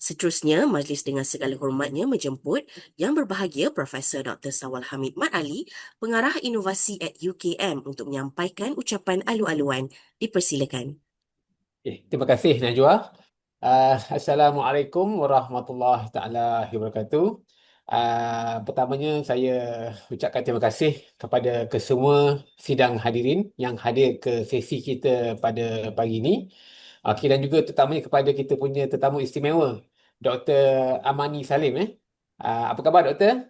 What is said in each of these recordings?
Seterusnya, majlis dengan segala hormatnya menjemput Yang Berbahagia Profesor Dr. Sawal Hamid Mat Ali, Pengarah Inovasi at UKM untuk menyampaikan ucapan alu-aluan. Dipersilakan. Terima kasih Najwa. Assalamualaikum warahmatullahi taala wabarakatuh. Pertamanya saya ucapkan terima kasih kepada kesemua sidang hadirin yang hadir ke sesi kita pada pagi ini. Okey, dan juga terutamanya kepada kita punya tetamu istimewa, Dr. Amani Salim. Apa khabar Doktor?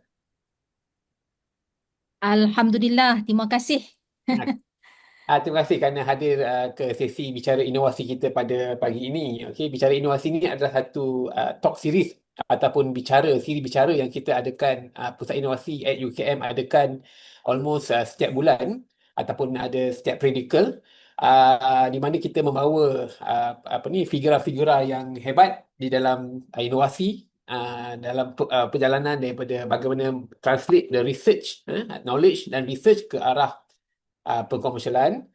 Alhamdulillah, terima kasih. Terima kasih kerana hadir ke sesi bicara inovasi kita pada pagi ini. Okey, bicara inovasi ini adalah satu talk series ataupun siri bicara yang kita adakan, Pusat Inovasi at UKM adakan almost setiap bulan ataupun ada setiap predikal, di mana kita membawa figura-figura yang hebat di dalam inovasi, dalam perjalanan daripada bagaimana translate the research, knowledge dan research ke arah pengkomersialan,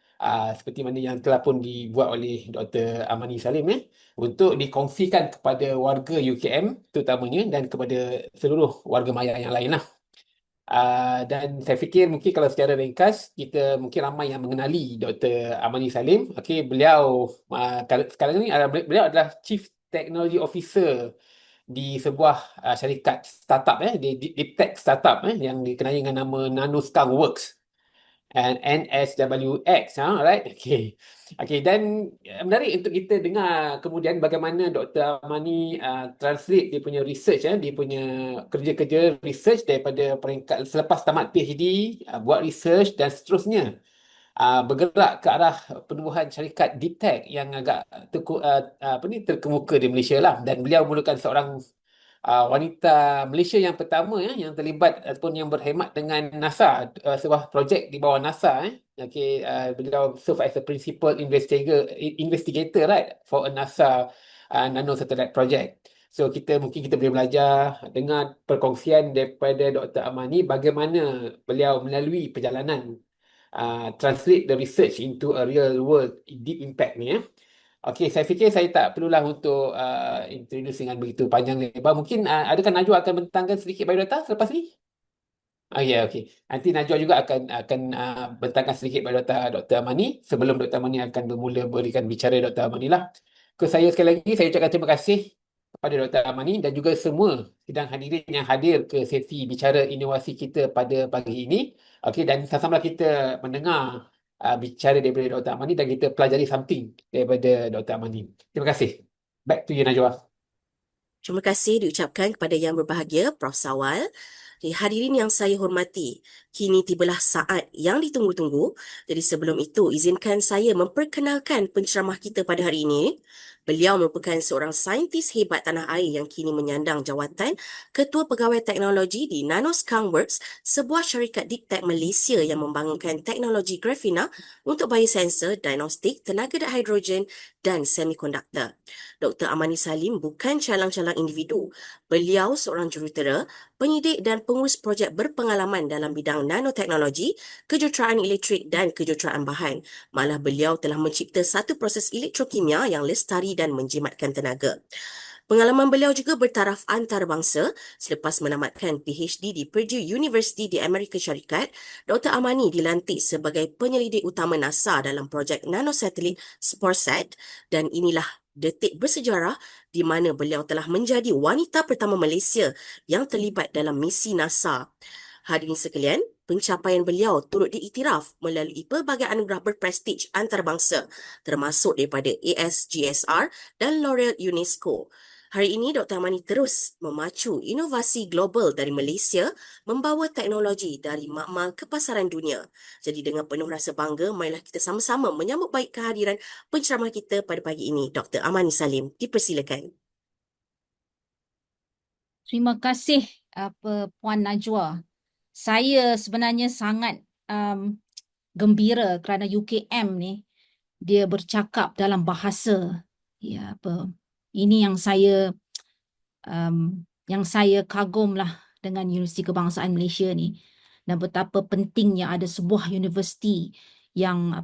seperti mana yang telah pun dibuat oleh Dr. Amani Salim untuk dikongsikan kepada warga UKM terutamanya dan kepada seluruh warga maya yang lain lah. Dan saya fikir mungkin kalau secara ringkas kita mungkin ramai yang mengenali Dr. Amani Salim. Okey, beliau sekarang ni beliau adalah Chief Technology Officer di sebuah syarikat startup, deep tech startup yang dikenali dengan nama Nanoscale Works and NSWX, right? Okay, dan menarik untuk kita dengar kemudian bagaimana Dr. Amani translate dia punya research, dia punya kerja-kerja research daripada peringkat selepas tamat PhD, buat research dan seterusnya bergerak ke arah penubuhan syarikat deep tech yang agak terkemuka di Malaysia lah, dan beliau merupakan seorang wanita Malaysia yang pertama yang terlibat ataupun yang berkhidmat dengan NASA, sebuah projek di bawah NASA. Beliau serve as a principal investigator, right, for a NASA nano satellite project. So kita boleh belajar dengan perkongsian daripada Dr. Amani bagaimana beliau melalui perjalanan translate the research into a real world deep impact ni. Okey, saya fikir saya tak perlulah untuk introduce dengan begitu panjang lebar. Mungkin adakah Najwa akan bentangkan sedikit biodata selepas ni? Ya, okey. Nanti Najwa juga akan bentangkan sedikit biodata Dr. Amani sebelum Dr. Amani akan bermula berikan bicara Dr. Amani lah. Saya sekali lagi saya ucapkan terima kasih kepada Dr. Amani dan juga semua sidang hadirin yang hadir ke sesi bicara inovasi kita pada pagi ini. Okey, dan sama-sama kita mendengar bicara daripada Dr. Amani dan kita pelajari something daripada Dr. Amani. Terima kasih. Back to you, Najwa. Terima kasih diucapkan kepada Yang Berbahagia Prof. Sawal. Hadirin yang saya hormati, kini tibalah saat yang ditunggu-tunggu. Jadi sebelum itu, izinkan saya memperkenalkan penceramah kita pada hari ini. Beliau merupakan seorang saintis hebat tanah air yang kini menyandang jawatan Ketua Pegawai Teknologi di Nanoscale Works, sebuah syarikat deep tech Malaysia yang membangunkan teknologi grafina untuk biosensor, diagnostik, tenaga hidrogen dan semikonduktor. Dr. Amani Salim bukan calang-calang individu. Beliau seorang jurutera, penyidik dan pengurus projek berpengalaman dalam bidang nanoteknologi, kejuruteraan elektrik dan kejuruteraan bahan. Malah beliau telah mencipta satu proses elektrokimia yang lestari dan menjimatkan tenaga. Pengalaman beliau juga bertaraf antarabangsa. Selepas menamatkan PhD di Purdue University di Amerika Syarikat, Dr. Amani dilantik sebagai penyelidik utama NASA dalam projek nanosatelit Sporsat, dan inilah detik bersejarah di mana beliau telah menjadi wanita pertama Malaysia yang terlibat dalam misi NASA. Hadirin sekalian, pencapaian beliau turut diiktiraf melalui pelbagai anugerah berprestij antarabangsa termasuk daripada ASGSR dan L'Oreal UNESCO. Hari ini, Dr. Amani terus memacu inovasi global dari Malaysia, membawa teknologi dari makmal ke pasaran dunia. Jadi dengan penuh rasa bangga, marilah kita sama-sama menyambut baik kehadiran penceramah kita pada pagi ini, Dr. Amani Salim. Dipersilakan. Terima kasih Puan Najwa. Saya sebenarnya sangat gembira kerana UKM ni dia bercakap dalam bahasa ini yang saya kagumlah dengan Universiti Kebangsaan Malaysia ni, dan betapa pentingnya ada sebuah universiti yang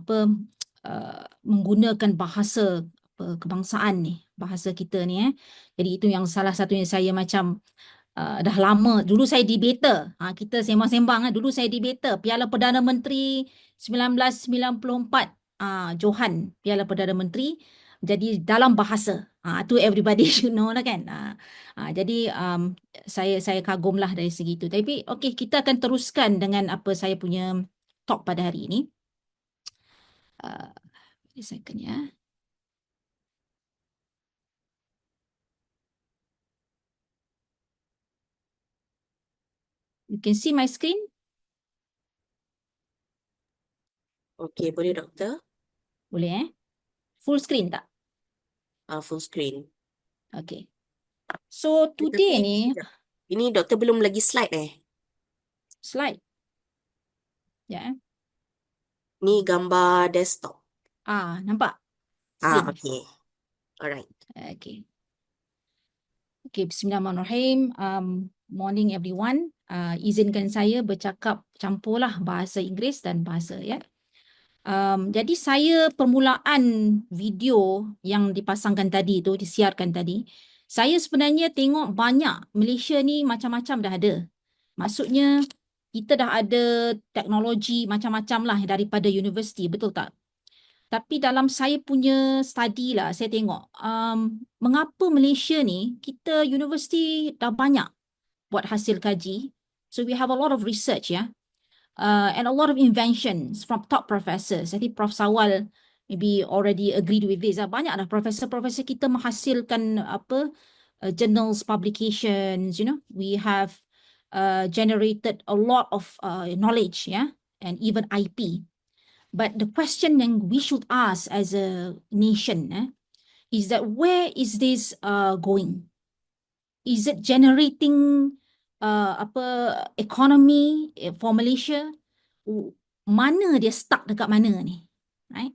menggunakan bahasa kebangsaan ni, bahasa kita ni. Jadi itu yang salah satunya saya macam dah lama. Dulu saya debater. Kita sembang-sembang. Dulu saya debater. Piala Perdana Menteri 1994. Johan, Piala Perdana Menteri. Jadi dalam bahasa. Tu everybody should know lah kan. Jadi saya kagum lah dari segi itu. Tapi okey, kita akan teruskan dengan apa saya punya talk pada hari ini. Wait a second ya. You can see my screen? Okey, boleh doktor? Boleh Full screen tak? Full screen. Okay. So today Tapi ni, sekejap. Ini doktor belum lagi slide slide. Ya. Ni gambar desktop. Nampak? Screen. Okey. Alright. Okay. Okay, Bismillahirrahmanirrahim. Morning everyone. Izinkan saya bercakap campurlah bahasa Inggeris dan bahasa ya. Jadi saya permulaan video yang dipasangkan tadi tu, disiarkan tadi, saya sebenarnya tengok banyak Malaysia ni macam-macam dah ada. Maksudnya kita dah ada teknologi macam-macam lah daripada universiti, betul tak? Tapi dalam saya punya study lah, saya tengok mengapa Malaysia ni, kita universiti dah banyak buat hasil kaji. So we have a lot of research ya. And a lot of inventions from top professors. I think Prof. Sawal maybe already agreed with this. Banyak dah profesor-profesor kita menghasilkan journals, publications, we have generated a lot of knowledge, and even IP. But the question yang we should ask as a nation is that where is this going? Is it generating economy for Malaysia? Mana dia stuck dekat mana ni? Right?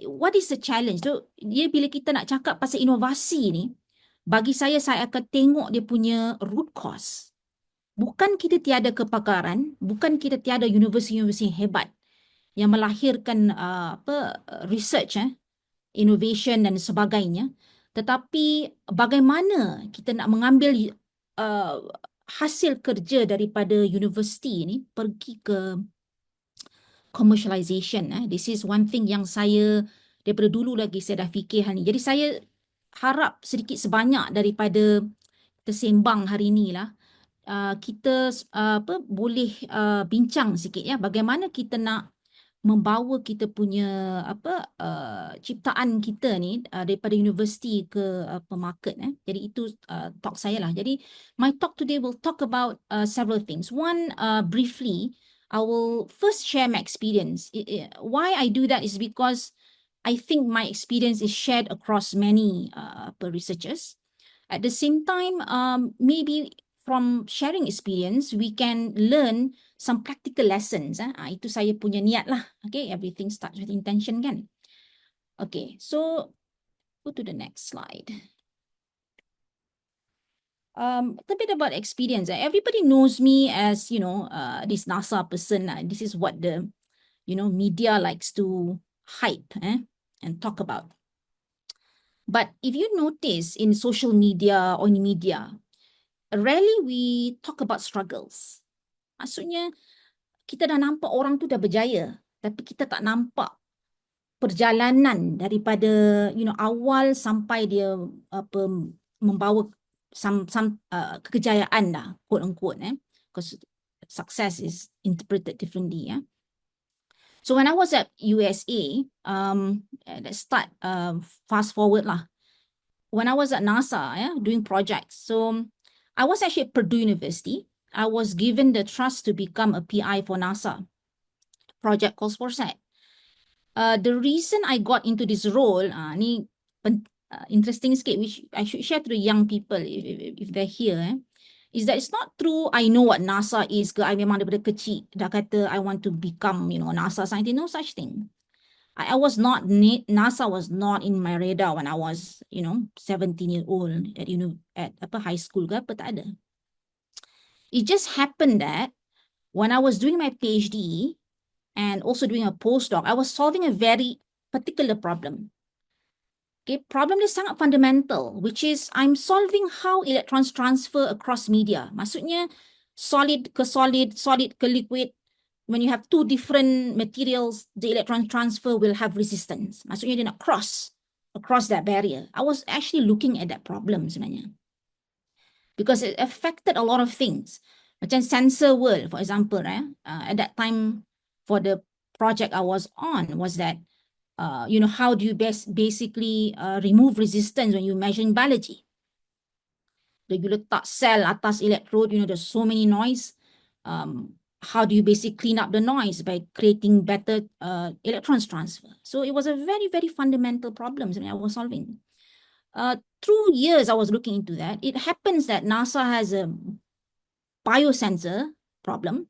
What is the challenge? So, dia bila kita nak cakap pasal inovasi ni, bagi saya akan tengok dia punya root cause. Bukan kita tiada kepakaran, bukan kita tiada universiti-universiti yang hebat yang melahirkan research, innovation dan sebagainya. Tetapi bagaimana kita nak mengambil hasil kerja daripada universiti ni pergi ke commercialization. This is one thing yang saya daripada dulu lagi saya dah fikir hal ni. Jadi saya harap sedikit sebanyak daripada kita sembang hari ni lah, kita boleh bincang sikit ya, bagaimana kita nak membawa kita punya ciptaan kita ni daripada universiti ke market. Jadi itu talk saya lah. Jadi my talk today will talk about several things. One, briefly, I will first share my experience. Why I do that is because I think my experience is shared across many researchers. At the same time, maybe from sharing experience, we can learn some practical lessons. Itu saya punya niat lah. Okay, everything starts with intention kan. Okay, so go to the next slide. A bit about experience. Everybody knows me as, this NASA person. This is what the, media likes to hype and talk about. But if you notice in social media or in media, rarely we talk about struggles. Maksudnya, kita dah nampak orang tu dah berjaya, tapi kita tak nampak perjalanan daripada awal sampai dia membawa some kejayaan dah, quote unquote, because success is interpreted differently. So when I was at USA, let's start fast forward lah. When I was at NASA, doing projects, so I was actually at Purdue University. I was given the trust to become a PI for NASA. Project calls for SAT. The reason I got into this role, ni interesting sikit, which I should share to the young people if they're here, is that it's not true I know what NASA is ke, I memang daripada kecil dah kata I want to become, NASA scientist. No such thing. I was not, NASA was not in my radar when I was, 17 years old at high school ke apa, tak ada. It just happened that when I was doing my PhD and also doing a postdoc, I was solving a very particular problem. Okay, problem dia sangat fundamental, which is I'm solving how electrons transfer across media. Maksudnya solid ke solid, solid ke liquid. When you have two different materials, the electron transfer will have resistance. Maksudnya dia nak cross across that barrier. I was actually looking at that problem sebenarnya, because it affected a lot of things. Macam sensor world, for example, at that time for the project I was on was that, how do you basically remove resistance when you measuring biology? You letak cell atas electrode, there's so many noise. How do you basically clean up the noise by creating better electrons transfer? So it was a very, very fundamental problem that I was solving. Through years, I was looking into that. It happens that NASA has a biosensor problem,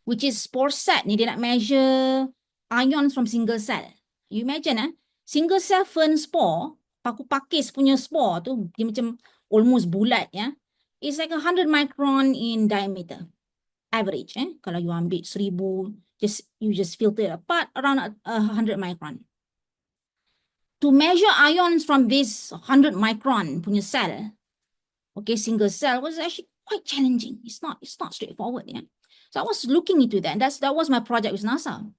which is spore set. Ni dia nak measure ions from single cell. You imagine, single cell fern spore, paku pakis punya spore tu, dia macam almost bulat, ya. It's like 100 micron in diameter, average. Kalau you ambil 1000, you just filter it apart around 100 micron. To measure ions from this 100 micron punya cell, okay, single cell, was actually quite challenging. It's not straightforward, yeah. So I was looking into that. That was my project with NASA.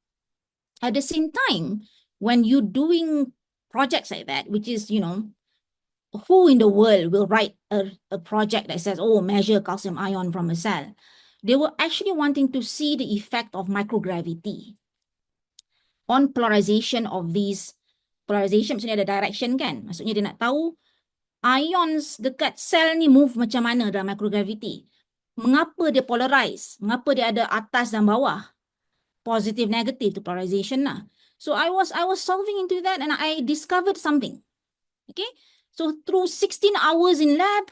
At the same time, when you're doing projects like that, which is, who in the world will write a project that says, oh, measure calcium ion from a cell? They were actually wanting to see the effect of microgravity on polarization of these. Polarization maksudnya ada direction kan? Maksudnya dia nak tahu ions dekat sel ni move macam mana dalam microgravity. Mengapa dia polarize? Mengapa dia ada atas dan bawah? Positive, negative to polarization lah. So I was solving into that and I discovered something. Okay? So through 16 hours in lab,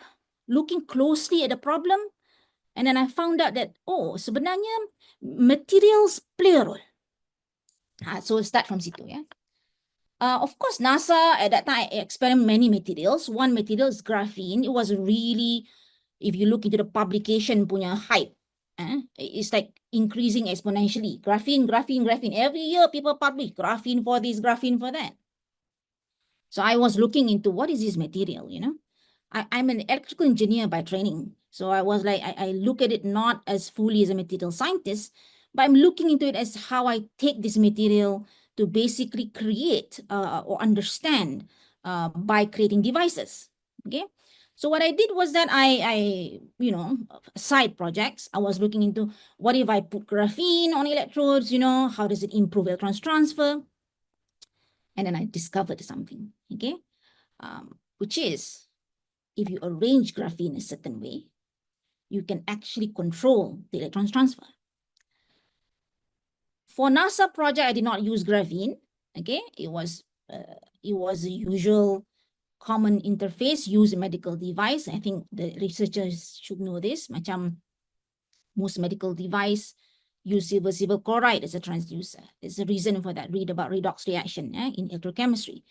looking closely at the problem, and then I found out that, sebenarnya materials play a role. So start from situ, yeah. Of course, NASA at that time experimented many materials. One material is graphene. It was really, if you look into the publication punya hype, it's like increasing exponentially. Graphene. Every year people publish graphene for this, graphene for that. So I was looking into what is this material, I'm an electrical engineer by training. So I was like, I look at it not as fully as a material scientist, but I'm looking into it as how I take this material to basically create or understand by creating devices. Okay. So what I did was that I side projects, I was looking into what if I put graphene on electrodes, how does it improve electrons transfer? And then I discovered something, okay, which is if you arrange graphene a certain way, you can actually control the electrons transfer. For NASA project, I did not use graphene. Okay, it was the usual common interface used in medical device. I think the researchers should know this. Macam most medical device use silver chloride as a transducer. There's a reason for that. Read about redox reaction in electrochemistry.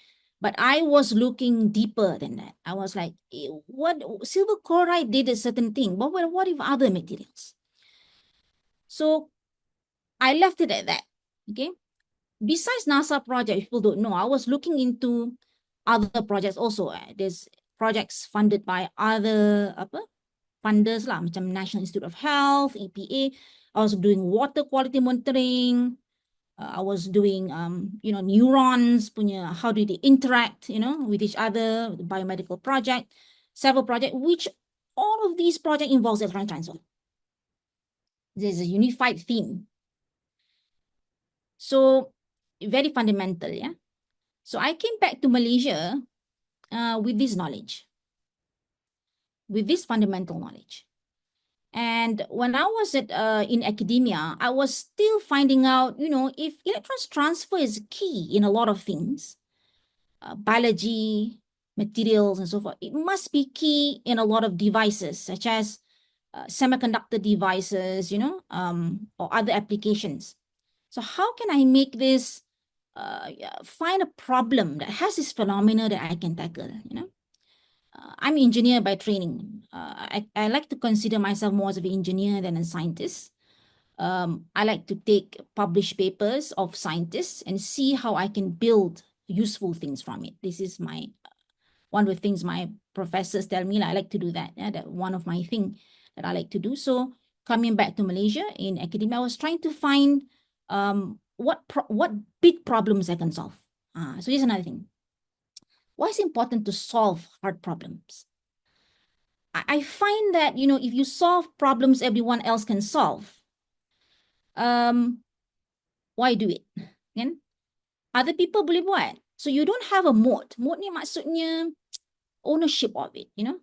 But I was looking deeper than that. I was like, what silver chloride did a certain thing, but what if other materials? So I left it at that. Okay. Besides NASA project, people don't know, I was looking into other projects also. There's projects funded by other funders lah, macam National Institute of Health, EPA. I was doing water quality monitoring. I was doing, neurons punya, how do they interact, with each other, the biomedical project, several projects, which all of these projects involves electron transfer. There's a unified theme. So very fundamental, yeah. So I came back to Malaysia with this knowledge, with this fundamental knowledge. And when I was in academia, I was still finding out, if electrons transfer is key in a lot of things, biology, materials, and so forth, it must be key in a lot of devices, such as semiconductor devices, or other applications. So how can I make this, find a problem that has this phenomena that I can tackle, I'm an engineer by training. I like to consider myself more as an engineer than a scientist. I like to take published papers of scientists and see how I can build useful things from it. This is my one of the things my professors tell me, like, I like to do that. Yeah, that one of my thing that I like to do. So coming back to Malaysia in academia, I was trying to find what big problems I can solve. So here's another thing. Why is it important to solve hard problems? I find that, you know, if you solve problems everyone else can solve, why do it? Kan? Other people boleh buat. So you don't have a moat. Moat ni maksudnya ownership of it, you know.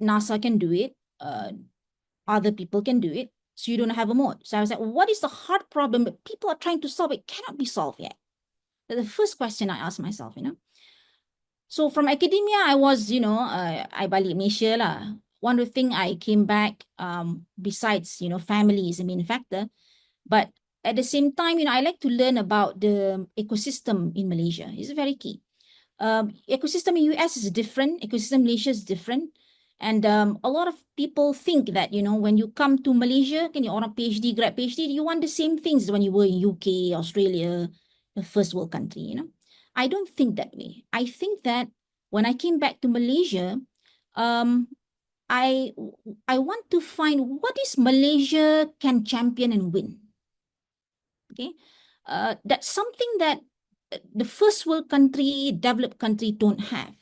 NASA can do it. Other people can do it. So you don't have a moat. So I was like, what is the hard problem that people are trying to solve? It cannot be solved yet. That's the first question I asked myself, you know. So from academia, I was, you know, I balik Malaysia lah. One of the thing I came back, besides, you know, family is a main factor, but at the same time, you know, I like to learn about the ecosystem in Malaysia. It's very key. Ecosystem in US is different. Ecosystem in Malaysia is different. And a lot of people think that, you know, when you come to Malaysia, can you orang PhD, grad PhD, you want the same things when you were in UK, Australia, the first world country, you know. I don't think that way. I think that when I came back to Malaysia, I want to find what is Malaysia can champion and win. Okay, that's something that the first world country, developed country don't have.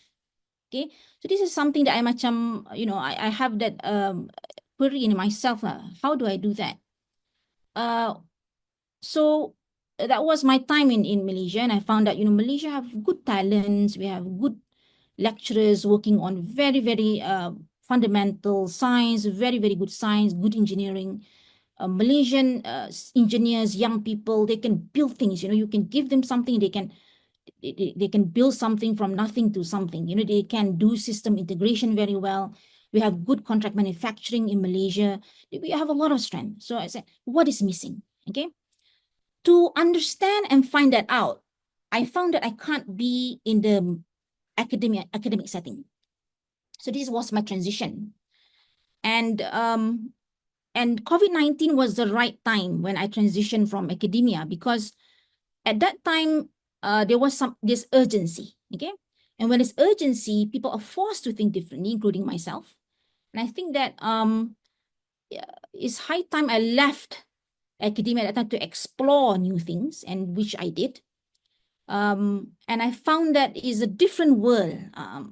Okay, so this is something that I macam, you know, I have that query in myself. How do I do that? So that was my time in Malaysia, and I found out, you know, Malaysia have good talents. We have good lecturers working on very, very fundamental science, very, very good science, good engineering. Malaysian engineers, young people, they can build things. You know, you can give them something, they can build something from nothing to something. You know, they can do system integration very well. We have good contract manufacturing in Malaysia. We have a lot of strength. So I said, what is missing? Okay. To understand and find that out, I found that I can't be in the academic setting. So this was my transition. And COVID-19 was the right time when I transitioned from academia, because at that time, there was this urgency, okay? And when there's urgency, people are forced to think differently, including myself. And I think that it's high time I left academia at that time to explore new things, and which I did. And I found that is a different world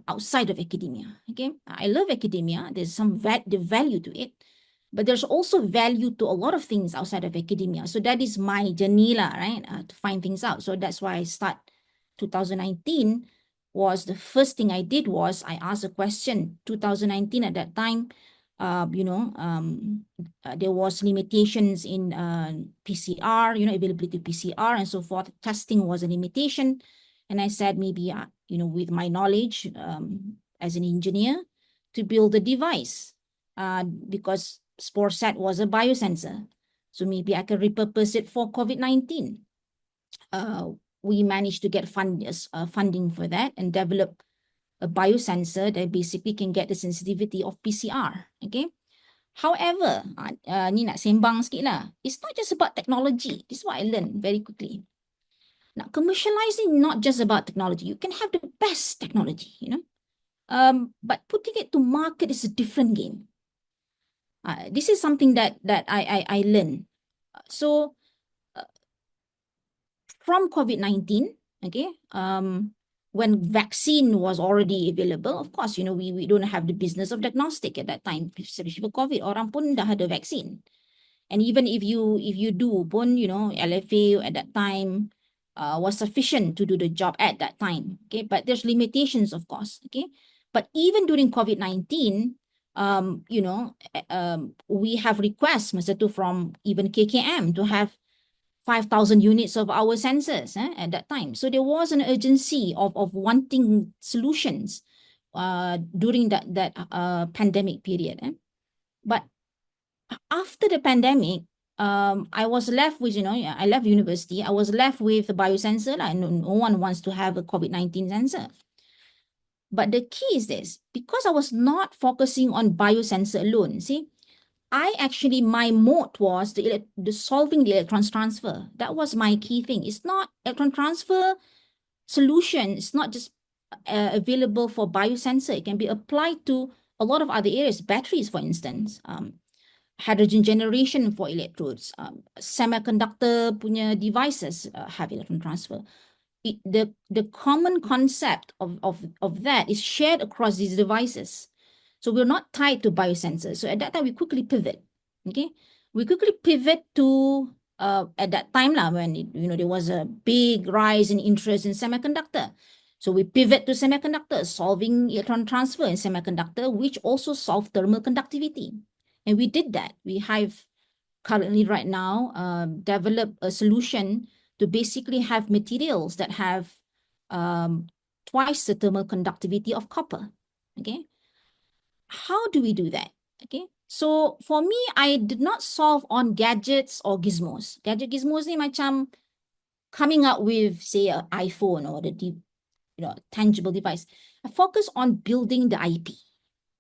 outside of academia, okay? I love academia. There's some the value to it. But there's also value to a lot of things outside of academia. So that is my journey, right? To find things out. So that's why I start 2019 was the first thing I did was I asked a question. 2019 at that time, you know, there was limitations in PCR, you know, availability of PCR and so forth. Testing was a limitation. And I said, maybe, you know, with my knowledge as an engineer, to build a device because SporeSat was a biosensor. So maybe I can repurpose it for COVID-19. We managed to get funding for that and develop a biosensor that basically can get the sensitivity of PCR. Okay. However, ni nak sembang sikit lah. It's not just about technology. This is what I learned very quickly. Now, commercializing not just about technology. You can have the best technology, you know. But putting it to market is a different game. This is something that I learned. So from COVID-19, okay, when vaccine was already available, of course, you know, we don't have the business of diagnostic at that time. Especially for COVID, orang pun dah ada vaccine. And even if you do pun, you know, LFA at that time was sufficient to do the job at that time. Okay, but there's limitations, of course. Okay, but even during COVID-19, you know, we have requests, masa tu, from even KKM to have 5,000 units of our sensors at that time. So there was an urgency of wanting solutions during that pandemic period. But after the pandemic, I was left with, you know, I left university. I was left with a biosensor. No one wants to have a COVID-19 sensor. But the key is this, because I was not focusing on biosensor alone. See, my mode was the solving the electron transfer. That was my key thing. It's not electron transfer solution. It's not just available for biosensor. It can be applied to a lot of other areas, batteries, for instance, hydrogen generation for electrodes, semiconductor punya devices have electron transfer. The common concept of that is shared across these devices. So we're not tied to biosensors. So at that time, we quickly pivot. Okay, we quickly pivot to at that time when there was a big rise in interest in semiconductor. So we pivot to semiconductor, solving electron transfer in semiconductor, which also solve thermal conductivity. And we did that. We have currently right now developed a solution to basically have materials that have twice the thermal conductivity of copper. Okay. How do we do that? Okay. So for me, I did not solve on gadgets or gizmos. Gadget gizmos ni macam coming up with, say, an iPhone or the tangible device. I focus on building the IP.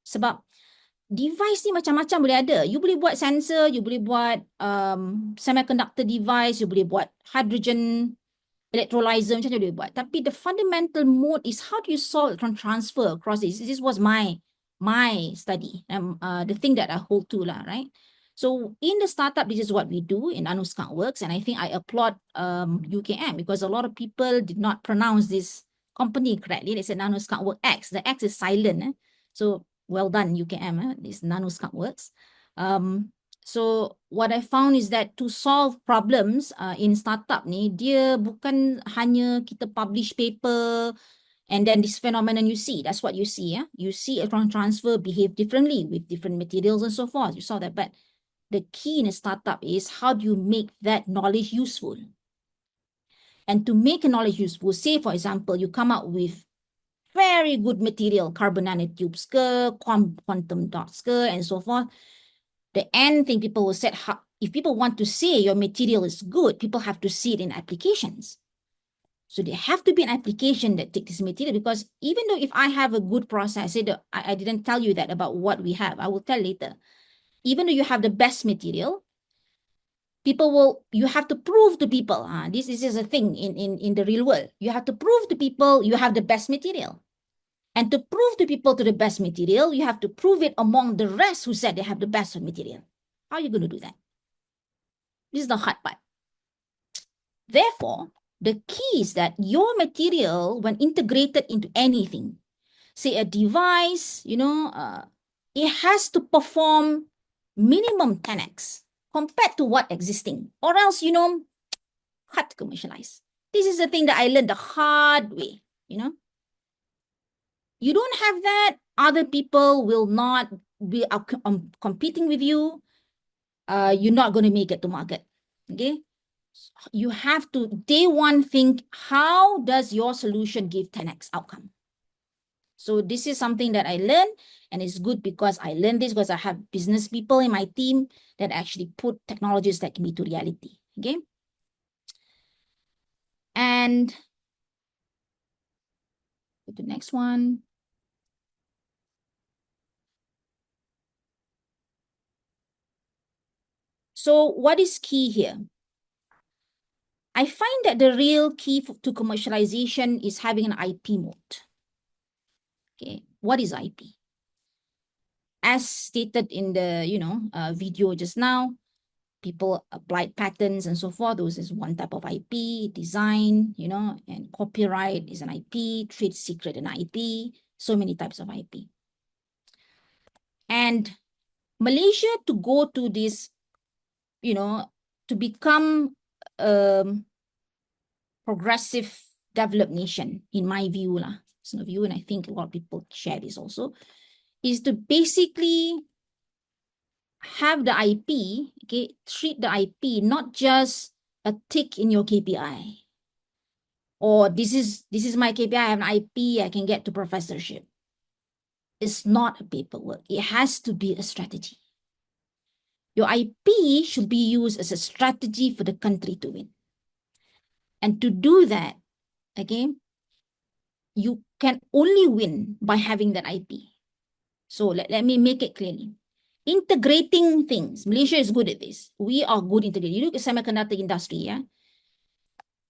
Sebab device ni macam-macam boleh ada. You boleh buat sensor, you boleh buat semiconductor device, you boleh buat hydrogen electrolyzer, macam mana boleh buat. Tapi the fundamental mode is how do you solve electron transfer across this. This was my study, the thing that I hold to lah, right? So in the startup, this is what we do in Skunk Works, and I think I applaud UKM because a lot of people did not pronounce this company correctly. They said Skunk Works X. The X is silent. So well done UKM, this Skunk Works. So what I found is that to solve problems in startup ni, dia bukan hanya kita publish paper and then this phenomenon you see. That's what you see. You see electron transfer behave differently with different materials and so forth. You saw that. But the key in a startup is how do you make that knowledge useful? And to make a knowledge useful, say for example, you come up with very good material, carbon nanotubes, quantum dots, and so forth. The end thing people will say, if people want to say your material is good, people have to see it in applications. So there have to be an application that takes this material, because even though if I have a good process, I didn't tell you that about what we have, I will tell later. Even though you have the best material, you have to prove to people, this is a thing in the real world. You have to prove to people you have the best material. And to prove to people to the best material, you have to prove it among the rest who said they have the best material. How are you going to do that? This is the hard part. Therefore, the key is that your material, when integrated into anything, say a device, it has to perform minimum 10x compared to what existing, or else, hard to commercialize. This is the thing that I learned the hard way, You don't have that, other people will not be competing with you. You're not going to make it to market. Okay? You have to, day one, think, how does your solution give 10x outcome? So this is something that I learned, and it's good because I learned this because I have business people in my team that actually put technologies like me to reality. Okay? And go to the next one. So what is key here? I find that the real key to commercialization is having an IP mode. Okay, what is IP? As stated in the video just now, people applied patents and so forth. Those is one type of IP. Design, and copyright is an IP. Trade secret an IP. So many types of IP. And Malaysia, to go to this, to become progressive developed nation, in my view, it's a view, and I think a lot of people share this also, is to basically have the IP, okay, treat the IP not just a tick in your KPI, or this is my KPI, I have an IP, I can get to professorship. It's not a paperwork. It has to be a strategy. Your IP should be used as a strategy for the country to win. And to do that, okay, you can only win by having that IP. So let me make it clearly. integrating things. Malaysia is good at this. We are good integrating. You look at semiconductor industry, yeah.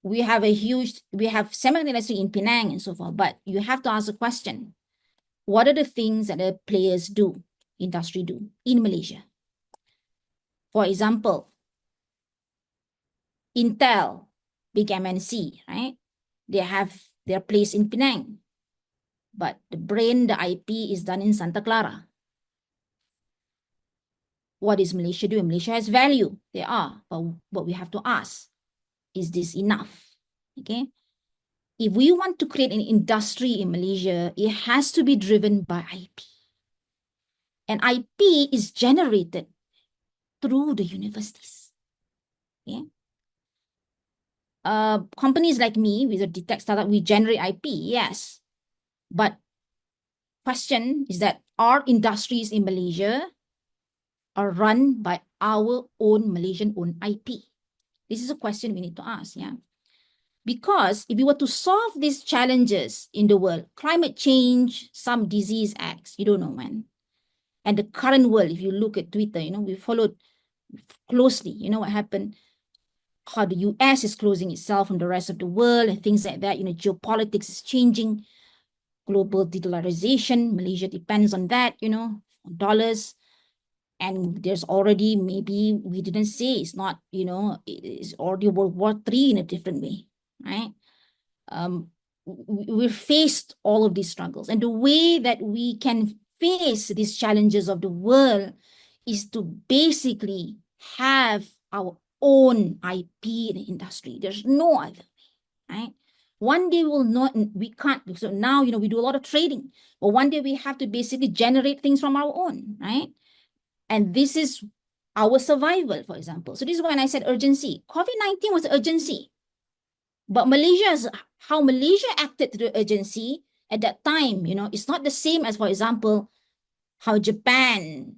We have semiconductor industry in Penang and so forth, but you have to ask a question. What are the things that the players do, industry do in Malaysia? For example, Intel, big MNC, right? They have their place in Penang, but the IP is done in Santa Clara. What is Malaysia doing? Malaysia has value. They are, but we have to ask, is this enough? Okay. If we want to create an industry in Malaysia, it has to be driven by IP. And IP is generated through the universities. Okay. Companies like me, with a tech startup, we generate IP, yes. But question is that our industries in Malaysia are run by our own Malaysian-owned IP? This is a question we need to ask, yeah. Because if we were to solve these challenges in the world, climate change, some disease acts, you don't know when. And the current world, if you look at Twitter, we followed closely, what happened, how the US is closing itself from the rest of the world and things like that. Geopolitics is changing, global dollarization, Malaysia depends on that, on dollars. And there's already, maybe we didn't say, it's not, it's already World War III in a different way, right? We're faced all of these struggles. And the way that we can face these challenges of the world is to basically have our own IP in the industry. There's no other way, right? One day we can't, so now, we do a lot of trading, but one day we have to basically generate things from our own, right? And this is our survival, for example. So this is when I said urgency. COVID-19 was urgency. But how Malaysia acted to the urgency at that time, it's not the same as, for example, how Japan,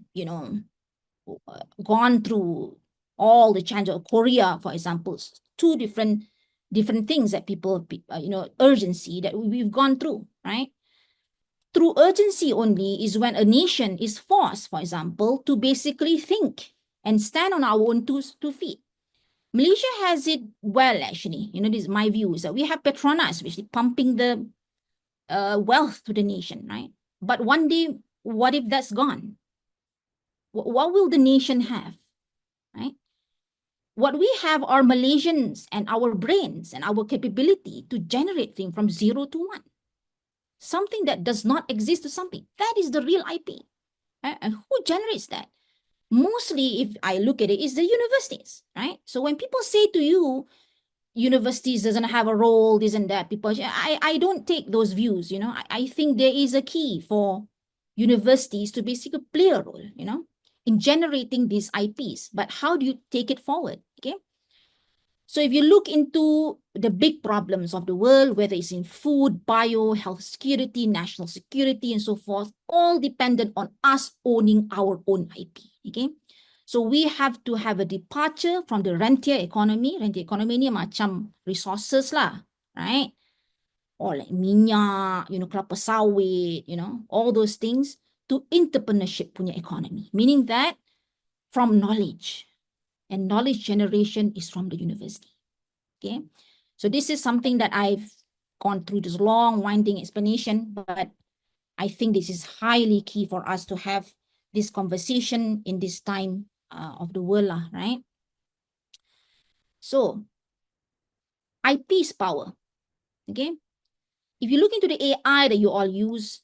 gone through all the challenges of Korea, for example. Two different things that people, urgency that we've gone through, right? Through urgency only is when a nation is forced, for example, to basically think and stand on our own two feet. Malaysia has it well, actually. This is my view, is that we have Petronas, which is pumping the wealth to the nation, right? But one day, what if that's gone? What will the nation have, right? What we have are Malaysians and our brains and our capability to generate things from 0 to 1. Something that does not exist to something. That is the real IP. Right? And who generates that? Mostly, if I look at it, is the universities, right? So when people say to you, universities doesn't have a role, this and that, people, I don't take those views, I think there is a key for universities to basically play a role, in generating these IPs. But how do you take it forward, okay? So if you look into the big problems of the world, whether it's in food, bio, health security, national security, and so forth, all dependent on us owning our own IP, okay? So we have to have a departure from the rentier economy. Rentier economy ni macam resources lah, right? Or like minyak, kelapa sawit, all those things, to entrepreneurship punya economy. Meaning that from knowledge. And knowledge generation is from the university, okay? So this is something that I've gone through this long, winding explanation, but I think this is highly key for us to have this conversation in this time of the world, right? So, IP is power, okay? If you look into the AI that you all use,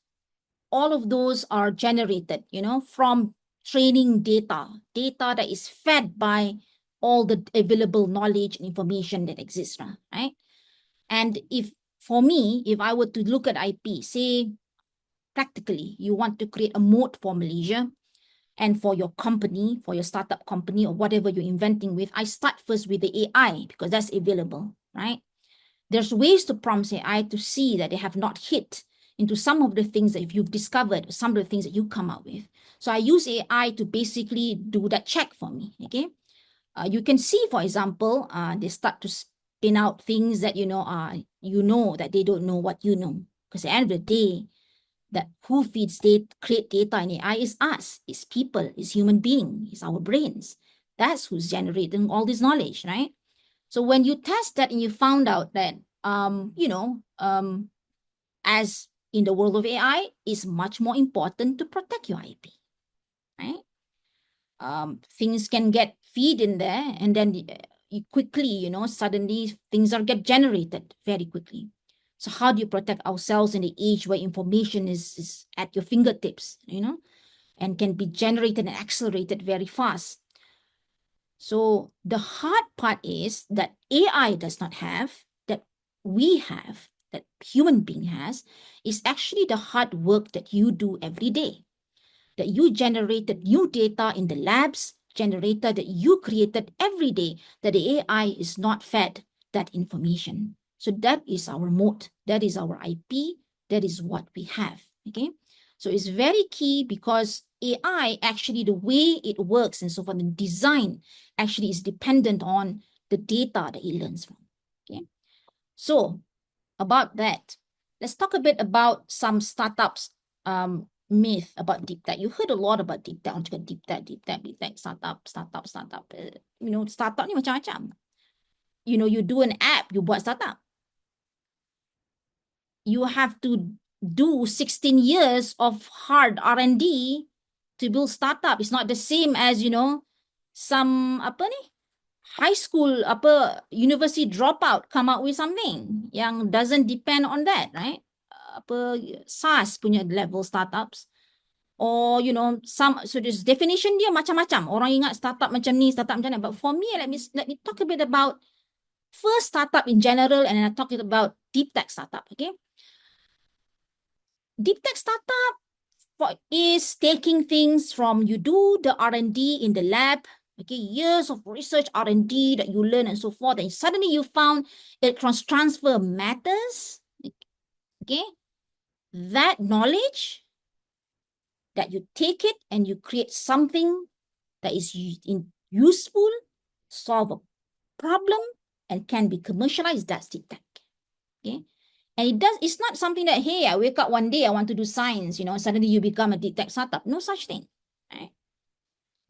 all of those are generated, from training data that is fed by all the available knowledge and information that exists, right? And for me, if I were to look at IP, say, practically, you want to create a moat for Malaysia and for your company, for your startup company or whatever you're inventing with, I start first with the AI because that's available, right? There's ways to prompt AI to see that they have not hit into some of the things that you've discovered, some of the things that you come up with. So I use AI to basically do that check for me, okay? You can see, for example, they start to spin out things that, that they don't know what you know. Because at the end of the day, that who feeds data, create data in AI is us, is people, is human being, is our brains. That's who's generating all this knowledge, right? So when you test that and you found out that, as in the world of AI, it's much more important to protect your IP, right? Things can get feed in there, and then you quickly, suddenly things are get generated very quickly. So how do you protect ourselves in the age where information is at your fingertips, and can be generated and accelerated very fast? So the hard part is that AI does not have, that we have, that human being has, is actually the hard work that you do every day, that you generated new data in the labs, generated that you created every day, that the AI is not fed that information. So that is our moat, that is our IP, that is what we have, okay? So it's very key because AI, actually the way it works and so forth, the design actually is dependent on the data that it learns from, okay? So about that, let's talk a bit about some startups myth about deep tech. You heard a lot about deep tech, deep tech, startup. Startup ni macam-macam. You do an app, you buat startup. You have to do 16 years of hard R&D to build startup. It's not the same as, some high school, university dropout come out with something yang doesn't depend on that, right? SaaS punya level startups. Or, so this definition dia macam-macam. Orang ingat startup macam ni, startup macam ni. But for me, let me talk a bit about first startup in general, and then I talk about deep tech startup, okay? Deep tech startup is taking things from you do the R&D in the lab, okay, years of research, R&D that you learn and so forth, and suddenly you found electrons transfer matters, okay? That knowledge, that you take it and you create something that is useful, solve a problem, and can be commercialized, that's deep tech, okay? And it's not something that, hey, I wake up one day, I want to do science, suddenly you become a deep tech startup. No such thing, right?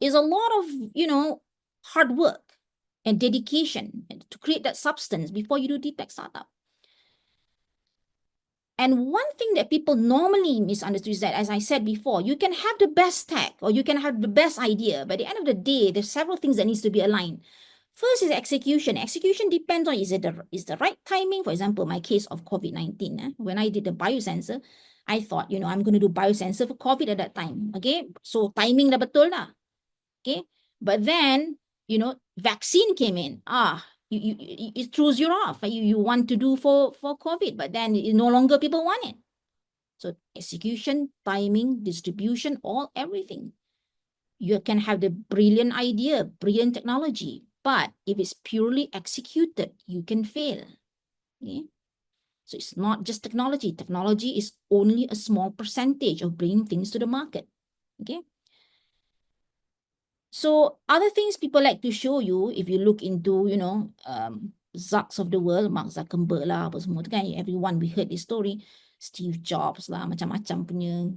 It's a lot of, hard work and dedication to create that substance before you do deep tech startup. And one thing that people normally misunderstand is that, as I said before, you can have the best tech or you can have the best idea, but at the end of the day, there's several things that needs to be aligned. First is execution. Execution depends on is the right timing. For example, my case of COVID-19, when I did the biosensor, I thought, I'm going to do biosensor for COVID at that time. Okay, so timing dah betul lah. Okay, but then, vaccine came in. It throws you off. You want to do for COVID, but then no longer people want it. So execution, timing, distribution, everything. You can have the brilliant idea, brilliant technology, but if it's purely executed, you can fail. Okay? So it's not just technology. Technology is only a small percentage of bringing things to the market. Okay? So other things people like to show you, if you look into, Zucks of the world, Mark Zuckerberg lah, apa semua tu kan, everyone we heard this story, Steve Jobs lah, macam-macam punya,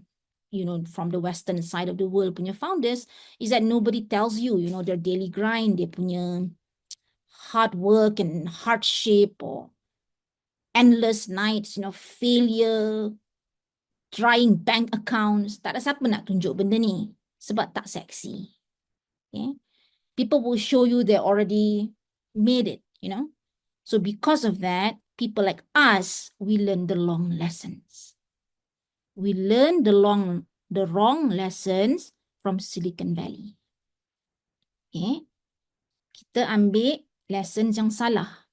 from the western side of the world punya founders, is that nobody tells you, their daily grind, dia punya hard work and hardship or endless nights, failure, drying bank accounts. Tak ada siapa nak tunjuk benda ni sebab tak seksi. Okay? People will show you they already made it, So because of that, people like us, we learn the long lessons. We learn the wrong lessons from Silicon Valley. Okay? Kita ambil lessons yang salah.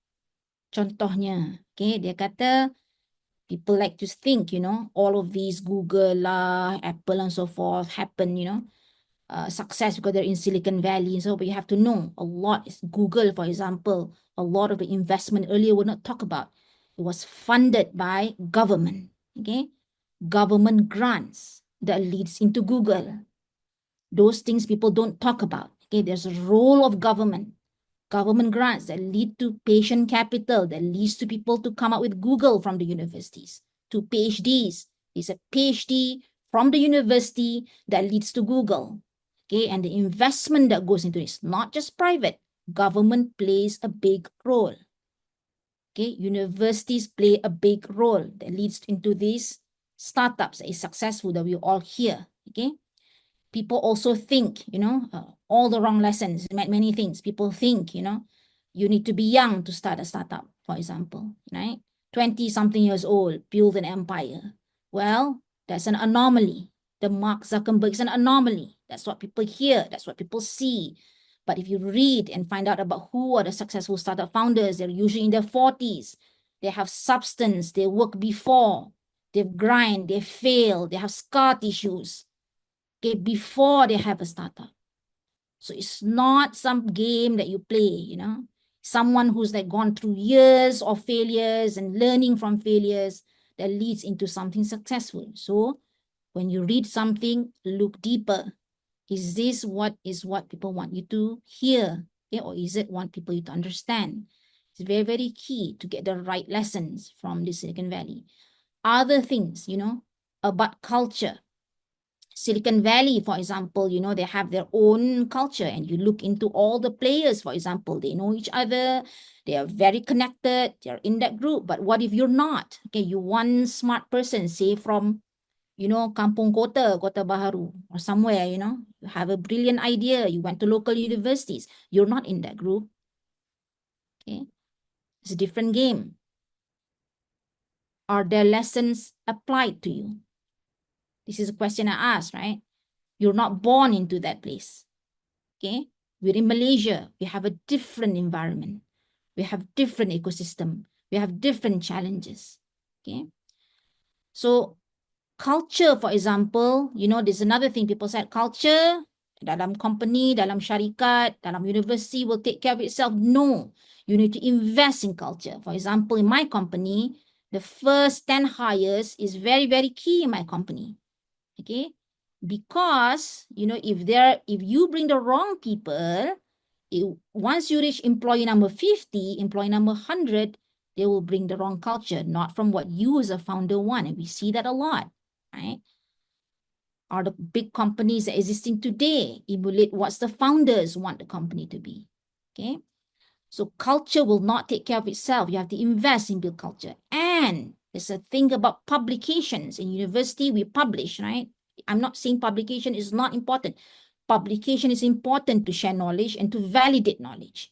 Contohnya, okay, dia kata people like to think, all of these Google lah, Apple and so forth happen, success because they're in Silicon Valley. So, but you have to know a lot. Google, for example, a lot of the investment earlier would not talk about. It was funded by government, okay? Government grants that leads into Google. Those things people don't talk about, okay? There's a role of government grants that lead to patient capital, that leads to people to come up with Google from the universities, to PhDs, It's a PhD from the university that leads to Google. Okay, and the investment that goes into this, not just private, government plays a big role. Okay, universities play a big role that leads into these startups that is successful that we all hear. Okay, people also think, all the wrong lessons, many things. People think, you need to be young to start a startup, for example, right? 20-something years old, build an empire. Well, that's an anomaly. The Mark Zuckerberg is an anomaly. That's what people hear. That's what people see. But if you read and find out about who are the successful startup founders, they're usually in their 40s. They have substance. They work before. They've grind. They fail. They have scar tissues. Okay, before they have a startup. So it's not some game that you play, someone who's like gone through years of failures and learning from failures that leads into something successful. So when you read something, look deeper. Is this what people want you to hear? Okay? Or is it want people you to understand? It's very, very key to get the right lessons from the Silicon Valley. Other things, about culture. Silicon Valley, for example, they have their own culture, and you look into all the players, for example, they know each other, they are very connected, they're in that group. But what if you're not? Okay, you one smart person, say from, Kampung Kota Baharu, or somewhere, you have a brilliant idea, you went to local universities, you're not in that group. Okay, it's a different game. Are there lessons applied to you? This is a question I ask, right? You're not born into that place. Okay, we're in Malaysia. We have a different environment. We have different ecosystem. We have different challenges. Okay, so culture, for example, there's another thing people said, culture dalam company, dalam syarikat, dalam university will take care of itself. No, you need to invest in culture. For example, in my company, the first 10 hires is very, very key in my company. Okay, because if you bring the wrong people, once you reach employee number 50, employee number 100, they will bring the wrong culture, not from what you as a founder want. And we see that a lot, right? Are the big companies that existing today emulate what the founders want the company to be? Okay, so culture will not take care of itself. You have to invest in build culture. And there's a thing about publications. In university, we publish, right? I'm not saying publication is not important. Publication is important to share knowledge and to validate knowledge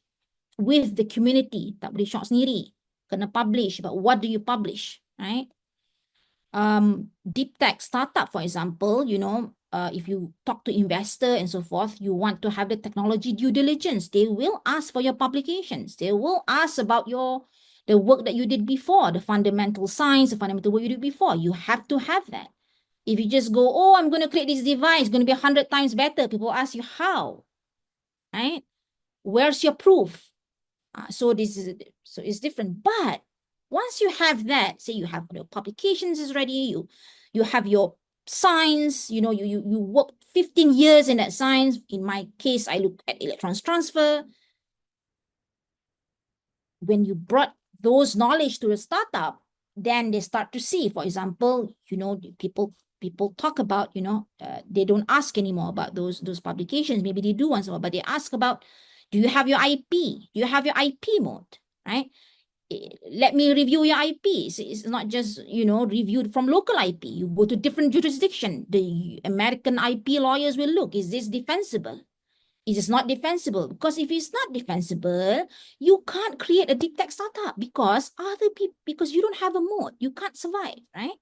with the community. Tak boleh syok sendiri. Kena publish. But what do you publish, right? Deep tech startup, for example, if you talk to investor and so forth, you want to have the technology due diligence. They will ask for your publications. They will ask about the work that you did before, the fundamental science, the fundamental work you did before. You have to have that. If you just go, oh, I'm going to create this device, it's going to be 100 times better, people ask you how, right? Where's your proof? So it's different. But once you have that, say you have your publications is ready, you have your science, you work 15 years in that science. In my case, I look at electrons transfer. When you brought those knowledge to a startup, then they start to see, for example, people talk about, they don't ask anymore about those publications. Maybe they do once in a while, but they ask about, do you have your IP? Do you have your IP mode, right? Let me review your IP. It's not just, reviewed from local IP. You go to different jurisdiction. The American IP lawyers will look, is this defensible? It is not defensible, because if it's not defensible, you can't create a deep tech startup because you don't have a moat. You can't survive, right?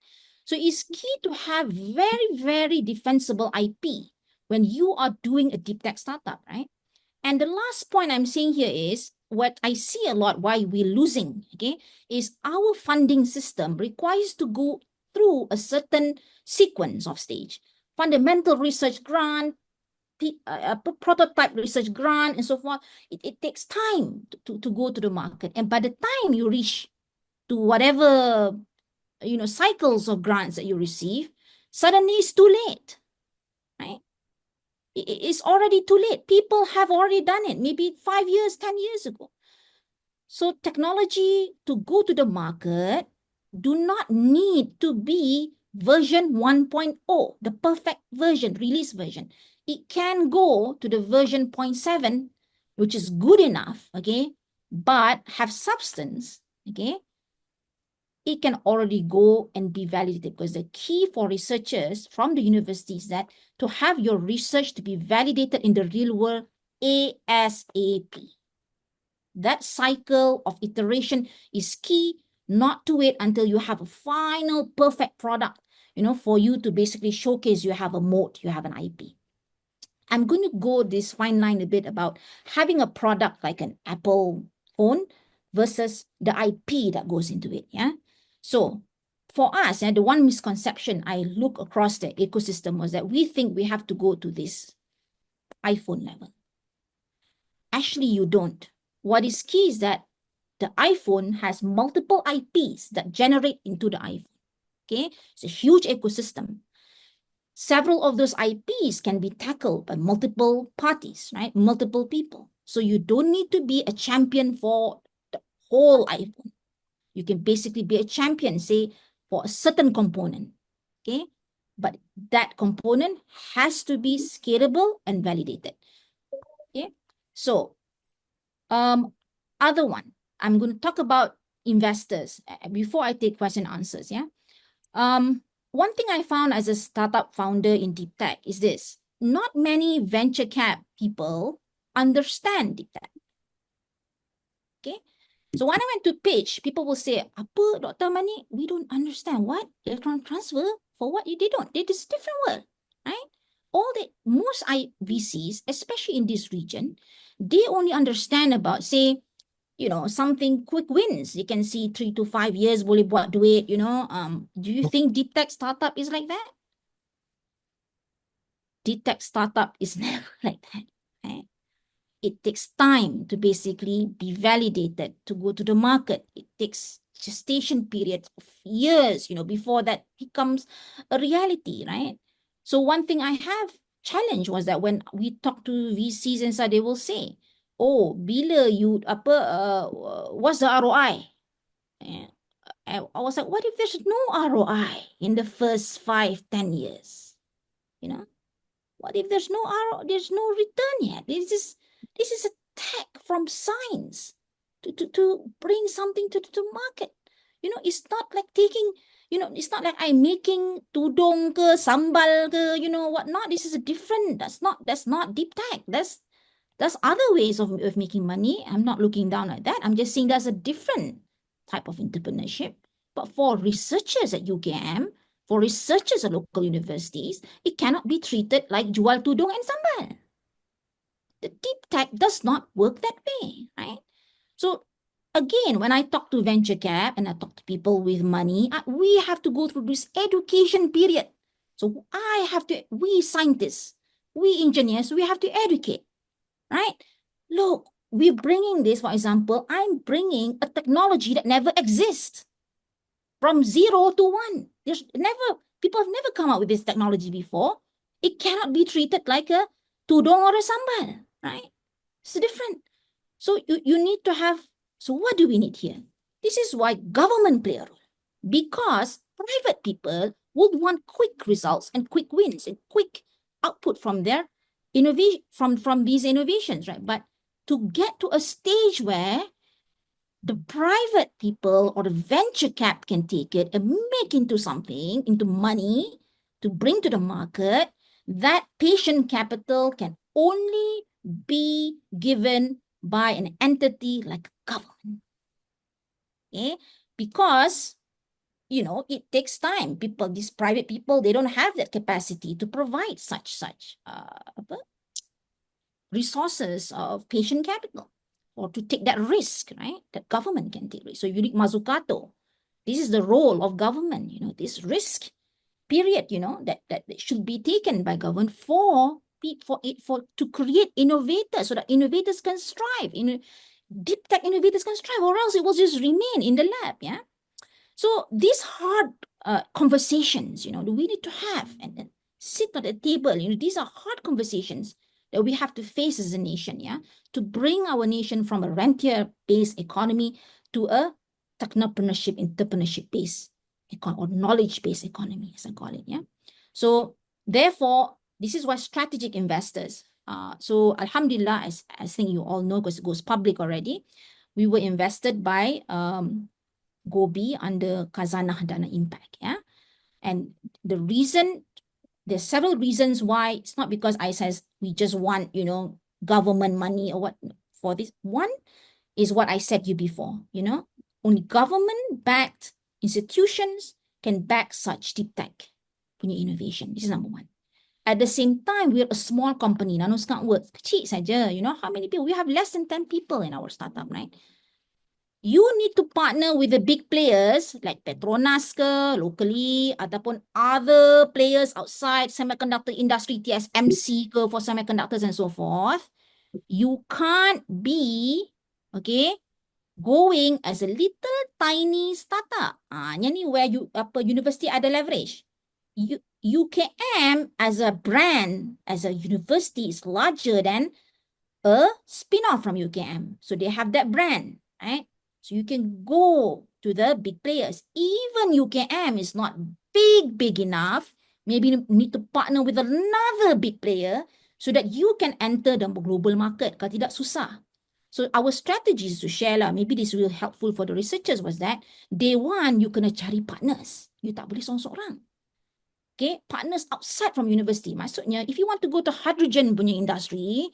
So it's key to have very, very defensible IP when you are doing a deep tech startup, right? And the last point I'm saying here is what I see a lot why we're losing, okay, is our funding system requires to go through a certain sequence of stage. Fundamental research grant, prototype research grant, and so forth. It takes time to go to the market. And by the time you reach to whatever, cycles of grants that you receive, suddenly it's too late, right? It's already too late. People have already done it, maybe 5 years, 10 years ago. So technology to go to the market do not need to be version 1.0, the perfect version, release version. It can go to the version 0.7, which is good enough, okay, but have substance, okay. It can already go and be validated, because the key for researchers from the university is that to have your research to be validated in the real world ASAP. That cycle of iteration is key, not to wait until you have a final perfect product, for you to basically showcase you have a moat, you have an IP. I'm going to go this fine line a bit about having a product like an Apple phone versus the IP that goes into it, yeah? So for us, the one misconception I look across the ecosystem was that we think we have to go to this iPhone level. Actually, you don't. What is key is that the iPhone has multiple IPs that generate into the iPhone, okay? It's a huge ecosystem. Several of those IPs can be tackled by multiple parties, right? Multiple people. So you don't need to be a champion for the whole iPhone. You can basically be a champion, say, for a certain component, okay? But that component has to be scalable and validated, okay? So, other one, I'm going to talk about investors before I take question answers, yeah? One thing I found as a startup founder in deep tech is this: not many venture cap people understand deep tech. Okay. So when I went to pitch, people will say, "Apa, Dr. Mani, we don't understand what electron transfer for what they don't. It is a different world, right?" Most VCs, especially in this region, they only understand about, say, something quick wins. You can see 3 to 5 years boleh buat duit, Do you think deep tech startup is like that? Deep tech startup is never like that, right? It takes time to basically be validated, to go to the market. It takes gestation periods of years, before that becomes a reality, right? So one thing I have challenged was that when we talk to VCs and stuff, they will say, "Oh, bila you what's the ROI?" And I was like, what if there's no ROI in the first 5-10 years? What if there's no there's no return yet? This is a tech from science to bring something to market. It's not like taking, it's not like I'm making tudung ke sambal ke, whatnot. This is a different, that's not deep tech. That's other ways of making money. I'm not looking down at that. I'm just saying that's a different type of entrepreneurship. But for researchers at UKM, for researchers at local universities, it cannot be treated like jual tudung and sambal. The deep tech does not work that way, right? So again, when I talk to venture cap and I talk to people with money, we have to go through this education period. So we scientists, we engineers, we have to educate, right? Look, we're bringing this, for example, I'm bringing a technology that never exists. From 0 to 1. People have never come up with this technology before. It cannot be treated like a tudong or a sambal, right? It's different. So you need to have, so what do we need here? This is why government play a role. Because private people would want quick results and quick wins and quick output from their innovation, from these innovations, right? But to get to a stage where the private people or the venture cap can take it and make into something, into money to bring to the market, that patient capital can only be given by an entity like government. Okay? Because, it takes time. These private people, they don't have that capacity to provide such resources of patient capital, or to take that risk, right? That government can take risk. So Unique Mazzucato, this is the role of government, this risk period, that should be taken by government to create innovators, so that innovators can strive. Deep tech innovators can strive, or else it will just remain in the lab, yeah? So these hard conversations, we need to have and sit at a table. These are hard conversations that we have to face as a nation, yeah, to bring our nation from a rentier-based economy to a technopreneurship, entrepreneurship-based or knowledge-based economy, as I call it. Yeah. So therefore, this is why strategic investors. So Alhamdulillah, as I think you all know, because it goes public already, we were invested by Gobi under Khazanah Dana Impact. Yeah. And there's several reasons why. It's not because I says we just want, government money or what for this. One is what I said you before, only government-backed institutions can back such deep tech punya innovation. This is number one. At the same time, we're a small company. Nano can't work. Kecil saja. How many people? We have less than 10 people in our startup, right? You need to partner with the big players like Petronas ke, locally, ataupun other players outside semiconductor industry, TSMC ke for semiconductors and so forth. You can't be, going as a little tiny startup. Ni where university ada leverage. UKM as a brand, as a university is larger than a spin-off from UKM. So they have that brand, right? So you can go to the big players. Even UKM is not big enough. Maybe you need to partner with another big player so that you can enter the global market. Kalau tidak, susah. So our strategies to share lah, maybe this will helpful for the researchers was that day one, you kena cari partners. You tak boleh seorang-seorang. Okay, partners outside from university. Maksudnya, if you want to go to hydrogen punya industry,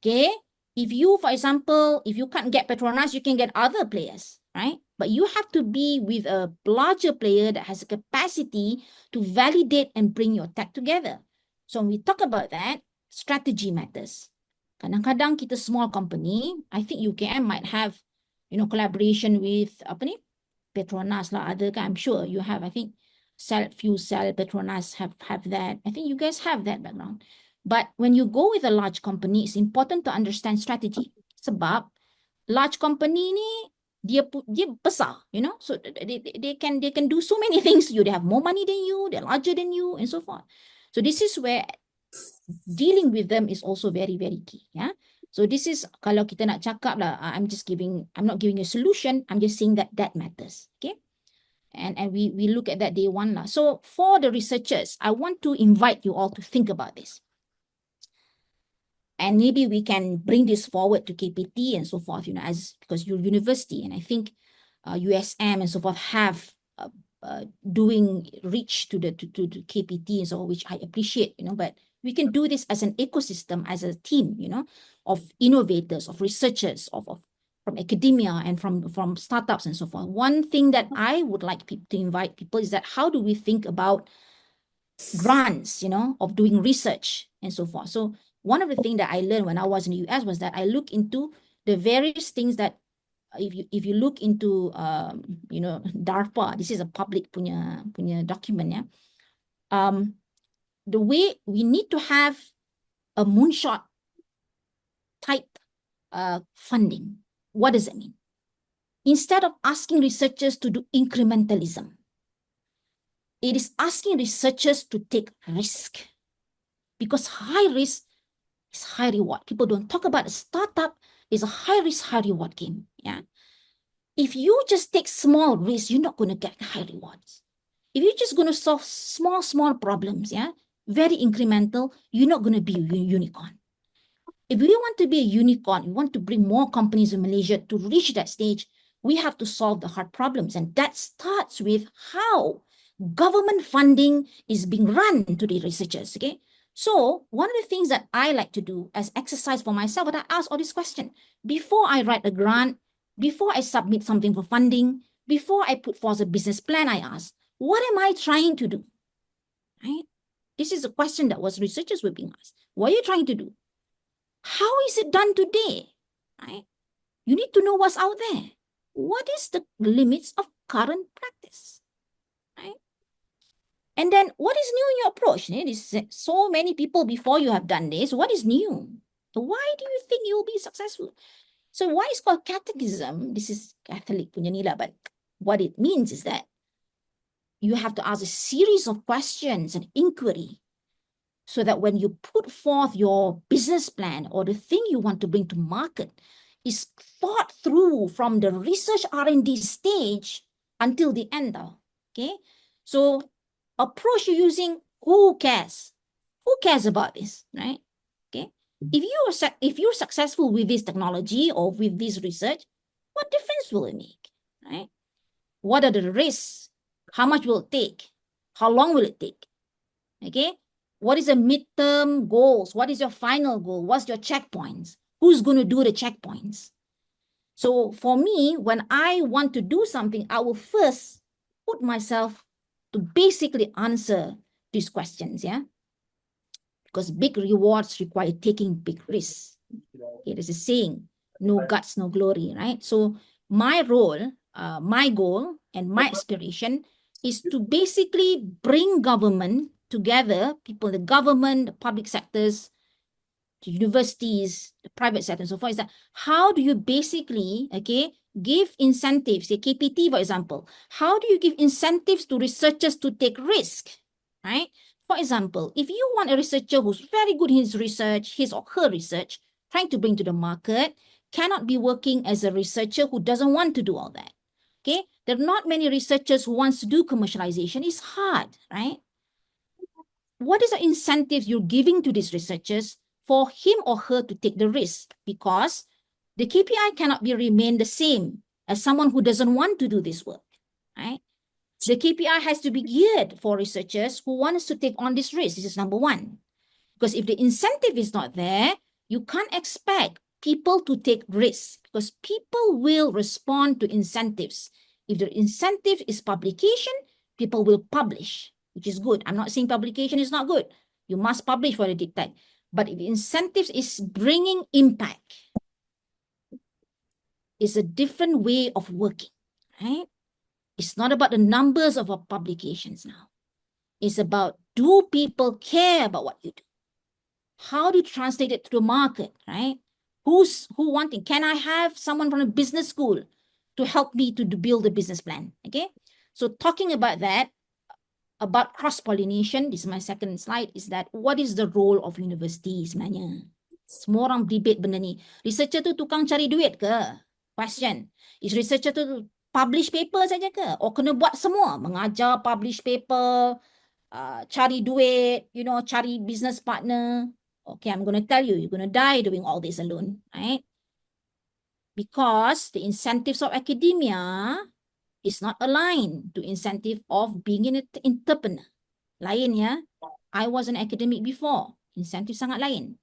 if you, for example, if you can't get Petronas, you can get other players, right? But you have to be with a larger player that has a capacity to validate and bring your tech together. So when we talk about that, strategy matters. Kadang-kadang kita small company, I think UKM might have, collaboration with, Petronas lah, other kan, I'm sure you have, I think, Fuel Cell, Petronas have that. I think you guys have that background. But when you go with a large company, it's important to understand strategy. Sebab large company ni dia besar, so they can do so many things. They have more money than you, they're larger than you, and so forth. So this is where dealing with them is also very, very key. Yeah. So this is kalau kita nak cakap lah, I'm not giving a solution. I'm just saying that matters. Okay. And we look at that day one lah. So for the researchers, I want to invite you all to think about this. And maybe we can bring this forward to KPT and so forth, because you're university, and I think USM and so forth have doing reach to KPT and so, which I appreciate, but we can do this as an ecosystem, as a team, of innovators, of researchers, from academia and from startups and so forth. One thing that I would like to invite people is that how do we think about grants, of doing research and so forth. So one of the things that I learned when I was in the US was that I look into the various things that if you look into DARPA, this is a public punya document, yeah. The way we need to have a moonshot type funding. What does it mean? Instead of asking researchers to do incrementalism, it is asking researchers to take risk, because high risk is high reward. People don't talk about a startup. It's a high risk, high reward game. Yeah. If you just take small risks, you're not going to get high rewards. If you're just going to solve small problems, yeah, very incremental, you're not going to be a unicorn. If we want to be a unicorn, we want to bring more companies in Malaysia to reach that stage, we have to solve the hard problems. And that starts with how government funding is being run to the researchers, okay? So one of the things that I like to do as exercise for myself, but I ask all these questions. Before I write a grant, before I submit something for funding, before I put forth a business plan, I ask, what am I trying to do? Right? This is a question that was researchers were being asked. What are you trying to do? How is it done today? Right? You need to know what's out there. What is the limits of current practice? Right? And then what is new in your approach? There's so many people before you have done this. What is new? So why do you think you will be successful? So why it's called catechism? This is Catholic punya nila, but what it means is that you have to ask a series of questions and inquiry so that when you put forth your business plan or the thing you want to bring to market is thought through from the research R&D stage until the end, okay? So approach you're using, who cares? Who cares about this, right? Okay. If you're successful with this technology or with this research, what difference will it make, right? What are the risks? How much will it take? How long will it take? Okay. What is the midterm goals? What is your final goal? What's your checkpoints? Who's going to do the checkpoints? So for me, when I want to do something, I will first put myself to basically answer these questions, yeah? Because big rewards require taking big risks. Okay, there's a saying, no guts, no glory, right? So my role, my goal, and my aspiration is to basically bring government together, people in the government, the public sectors, the universities, the private sector, and so forth, is that how do you basically, okay, give incentives, say KPT, for example, how do you give incentives to researchers to take risk, right? For example, if you want a researcher who's very good in his research, his or her research, trying to bring to the market, cannot be working as a researcher who doesn't want to do all that, okay? There are not many researchers who wants to do commercialization. It's hard, right? What is the incentives you're giving to these researchers for him or her to take the risk? Because the KPI cannot be remain the same as someone who doesn't want to do this work, right? The KPI has to be geared for researchers who want us to take on this risk. This is number one. Because if the incentive is not there, you can't expect people to take risks because people will respond to incentives. If the incentive is publication, people will publish, which is good. I'm not saying publication is not good. You must publish for the deep tech. But if the incentives is bringing impact, it's a different way of working, right? It's not about the numbers of our publications now. It's about, do people care about what you do? How do you translate it to the market, right? Who wanting? Can I have someone from a business school to help me to build a business plan? Okay. So talking about that, about cross-pollination, this is my second slide, is that what is the role of university sebenarnya? Semua orang debate benda ni. Researcher tu tukang cari duit ke? Question. Is researcher tu publish paper saja ke? Or kena buat semua? Mengajar, publish paper, cari duit, cari business partner. Okay, I'm going to tell you, you're going to die doing all this alone, right? Because the incentives of academia is not aligned to incentive of being an entrepreneur. Lain ya. I was an academic before. Incentive sangat lain.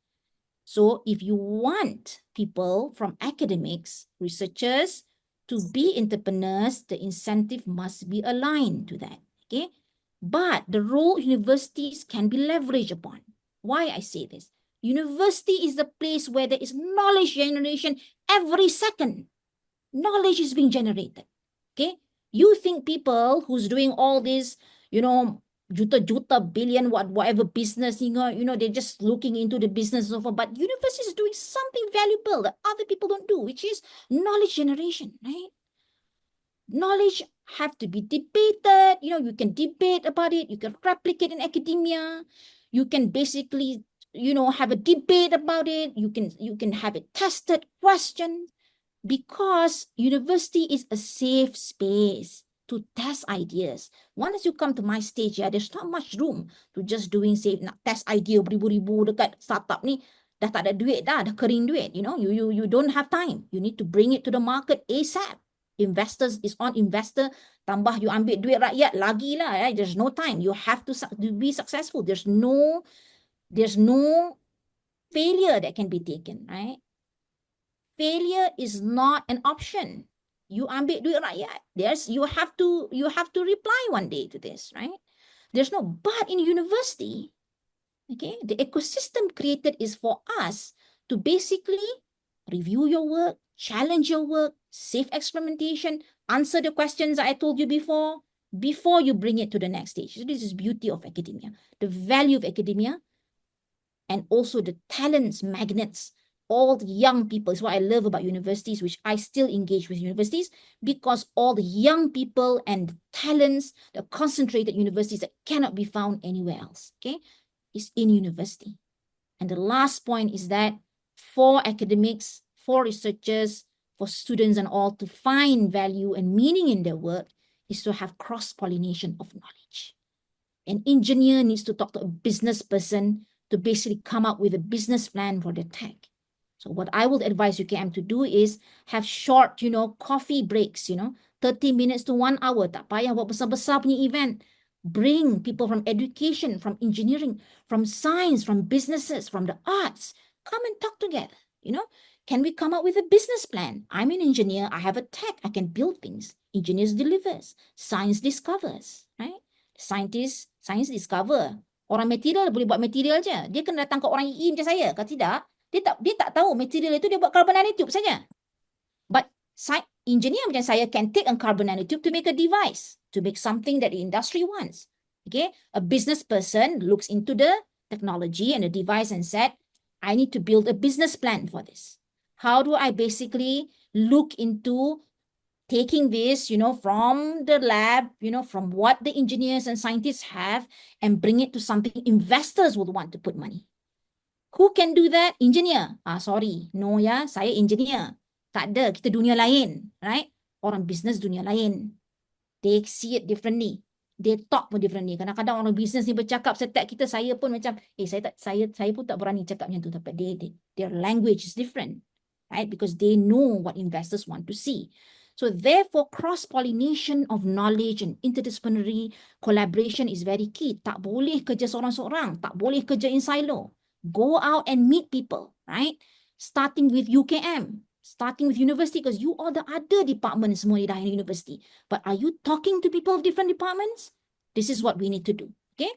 So if you want people from academics, researchers, to be entrepreneurs, the incentive must be aligned to that. Okay? But the role universities can be leveraged upon. Why I say this? University is the place where there is knowledge generation every second. Knowledge is being generated. Okay? You think people who's doing all this, juta billion whatever business, they're just looking into the business of, but university is doing something valuable that other people don't do, which is knowledge generation, right? Knowledge have to be debated. You can debate about it. You can replicate in academia. You can basically, have a debate about it. You can have a tested question, because university is a safe space to test ideas. Once you come to my stage, there's not much room to just doing, say, nak test idea beribu-ribu dekat startup ni. Dah tak ada duit dah kering duit. You don't have time. You need to bring it to the market ASAP. Investors is on investor. Tambah you ambil duit rakyat lagi lah. Right? There's no time. You have to be successful. There's no failure that can be taken, right? Failure is not an option. You ambil duit rakyat. You have to reply one day to this, right? But in university, okay, the ecosystem created is for us to basically review your work, challenge your work, safe experimentation, answer the questions I told you before you bring it to the next stage. So this is beauty of academia, the value of academia, and also the talents, magnets, all the young people is what I love about universities, which I still engage with universities, because all the young people and the talents, the concentrated universities that cannot be found anywhere else, okay, is in university. And the last point is that for academics, for researchers, for students and all to find value and meaning in their work, is to have cross-pollination of knowledge. An engineer needs to talk to a business person to basically come up with a business plan for the tech. So what I would advise UKM to do is have short, coffee breaks, 30 minutes to 1 hour. Tak payah buat besar-besar punya event. Bring people from education, from engineering, from science, from businesses, from the arts. Come and talk together, Can we come up with a business plan? I'm an engineer. I have a tech. I can build things. Engineers delivers. Science discovers, right? Science discover. Orang material boleh buat material je. Dia kena datang ke orang EE macam saya. Kalau tidak, dia tak tahu material itu dia buat carbon nanotube saja. But engineer macam saya can take a carbon nanotube to make a device, to make something that the industry wants. Okay, a business person looks into the technology and the device and said, I need to build a business plan for this. How do I basically look into taking this, from the lab, from what the engineers and scientists have and bring it to something investors would want to put money. Who can do that? Engineer. Sorry. No ya, saya engineer. Tak ada, kita dunia lain, right? Orang business dunia lain. They see it differently. They talk pun differently. Kadang-kadang orang business ni bercakap setiap kita, saya pun macam, saya pun tak berani cakap macam tu. Tapi their language is different, right? Because they know what investors want to see. So therefore, cross-pollination of knowledge and interdisciplinary collaboration is very key. Tak boleh kerja seorang-seorang. Tak boleh kerja in silo. Go out and meet people, right? Starting with UKM, starting with university, because you all the other departments semua dah in university. But are you talking to people of different departments? This is what we need to do, okay?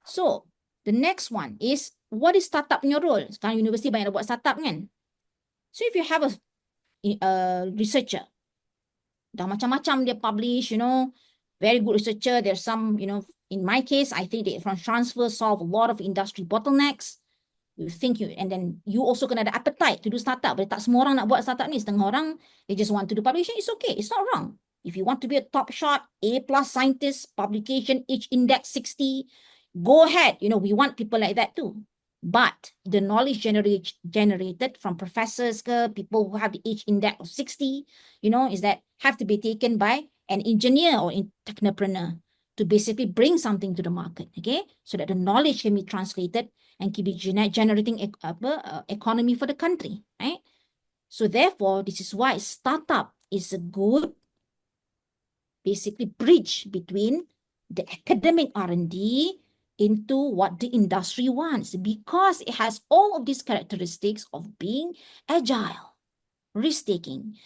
So, the next one is, what is startup punya role? Sekarang university banyak dah buat startup kan? So, if you have a researcher, dah macam-macam dia publish, very good researcher. There's some, in my case, I think they from transfer solve a lot of industry bottlenecks. You think and then you also kena ada appetite to do startup. But tak semua orang nak buat startup ni. Setengah orang, they just want to do publication. It's okay. It's not wrong. If you want to be a top shot, A+ scientist, publication, each index 60, go ahead. We want people like that too. But the knowledge generated from professors, people who have the H index of 60, is that have to be taken by an engineer or technopreneur to basically bring something to the market, okay? So that the knowledge can be translated and can be generating economy for the country, right? So therefore, this is why startup is a good, basically, bridge between the academic R&D into what the industry wants, because it has all of these characteristics of being agile, risk-taking.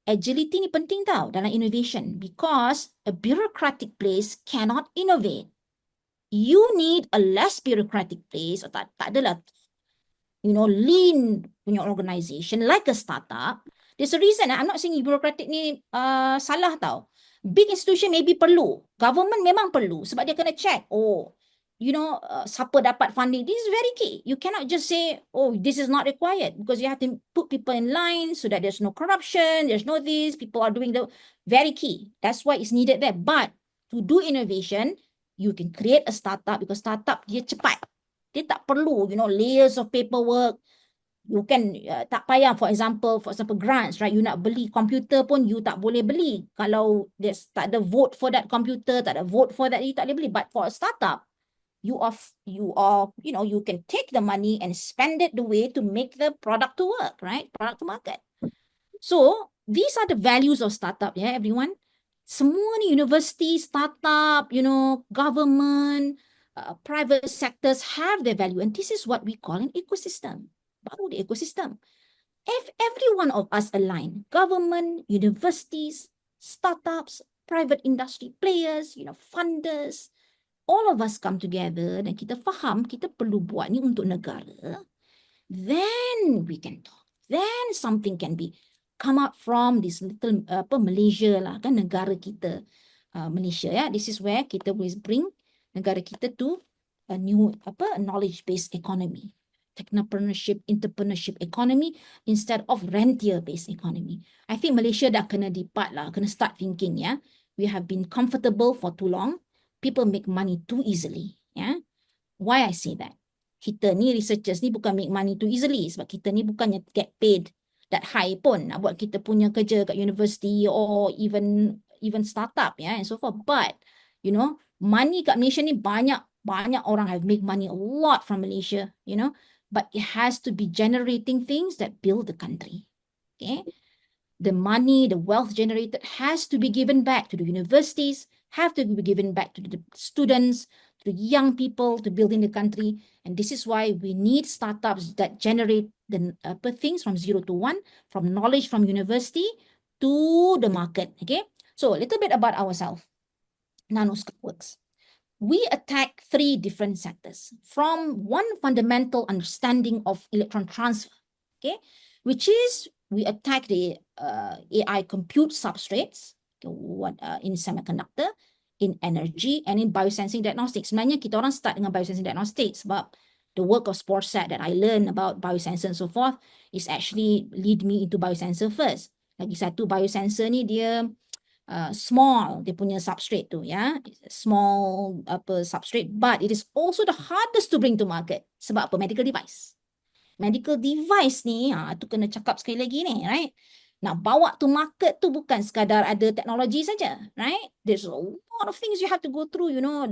Agility ni penting tau dalam innovation, because a bureaucratic place cannot innovate. You need a less bureaucratic place, or tak adalah, lean punya organization like a startup. There's a reason. I'm not saying bureaucratic ni salah tau. Big institution maybe perlu. Government memang perlu sebab dia kena check. Siapa dapat funding. This is very key. You cannot just say, this is not required, because you have to put people in line so that there's no corruption, there's no this, people are doing the very key. That's why it's needed there. But to do innovation, you can create a startup, because startup dia cepat. Dia tak perlu, layers of paperwork. You can, tak payah, for example, grants, right? You nak beli komputer pun, you tak boleh beli. Kalau there's tak ada vote for that computer, tak ada vote for that, you tak boleh beli. But for a startup, you can take the money and spend it the way to make the product to work, right? Product to market. So these are the values of startup, yeah, everyone. Semua ni university, startup, government, private sectors have their value, and this is what we call an ecosystem. Baru the ecosystem. If every one of us align, government, universities, startups, private industry players, funders, all of us come together dan kita faham kita perlu buat ni untuk negara, then we can talk. Then something can be come out from this little Malaysia lah, kan, negara kita, Malaysia, ya. This is where kita boleh bring negara kita to a new knowledge-based economy, technopreneurship, entrepreneurship economy instead of rentier-based economy. I think Malaysia dah kena depart lah, kena start thinking, ya. We have been comfortable for too long. People make money too easily, ya. Why I say that? Kita ni researchers ni bukan make money too easily, sebab kita ni bukannya get paid that high pun nak buat kita punya kerja kat university or even even startup, yeah, and so forth. But, you know, money kat Malaysia ni banyak orang have make money a lot from Malaysia, you know, but it has to be generating things that build the country. Okay. The money, the wealth generated has to be given back to the universities, have to be given back to the students, to the young people, to building the country. And this is why we need startups that generate the things from 0 to 1, from knowledge from university to the market. Okay. So a little bit about ourselves. Nanoscope works. We attack 3 different sectors from one fundamental understanding of electron transfer, okay, which is we attack the AI compute substrates, okay, in semiconductor, in energy, and in biosensing diagnostics. Sebenarnya kita orang start dengan biosensing diagnostics sebab the work of Sporsat that I learned about biosensor and so forth is actually lead me into biosensor first. Lagi satu biosensor ni dia small dia punya substrate tu, ya, small substrate, but it is also the hardest to bring to market sebab apa? Medical device ni tu kena cakap sekali lagi ni, right? Nak bawa to market tu bukan sekadar ada teknologi saja, right? There's a lot of things you have to go through, you know,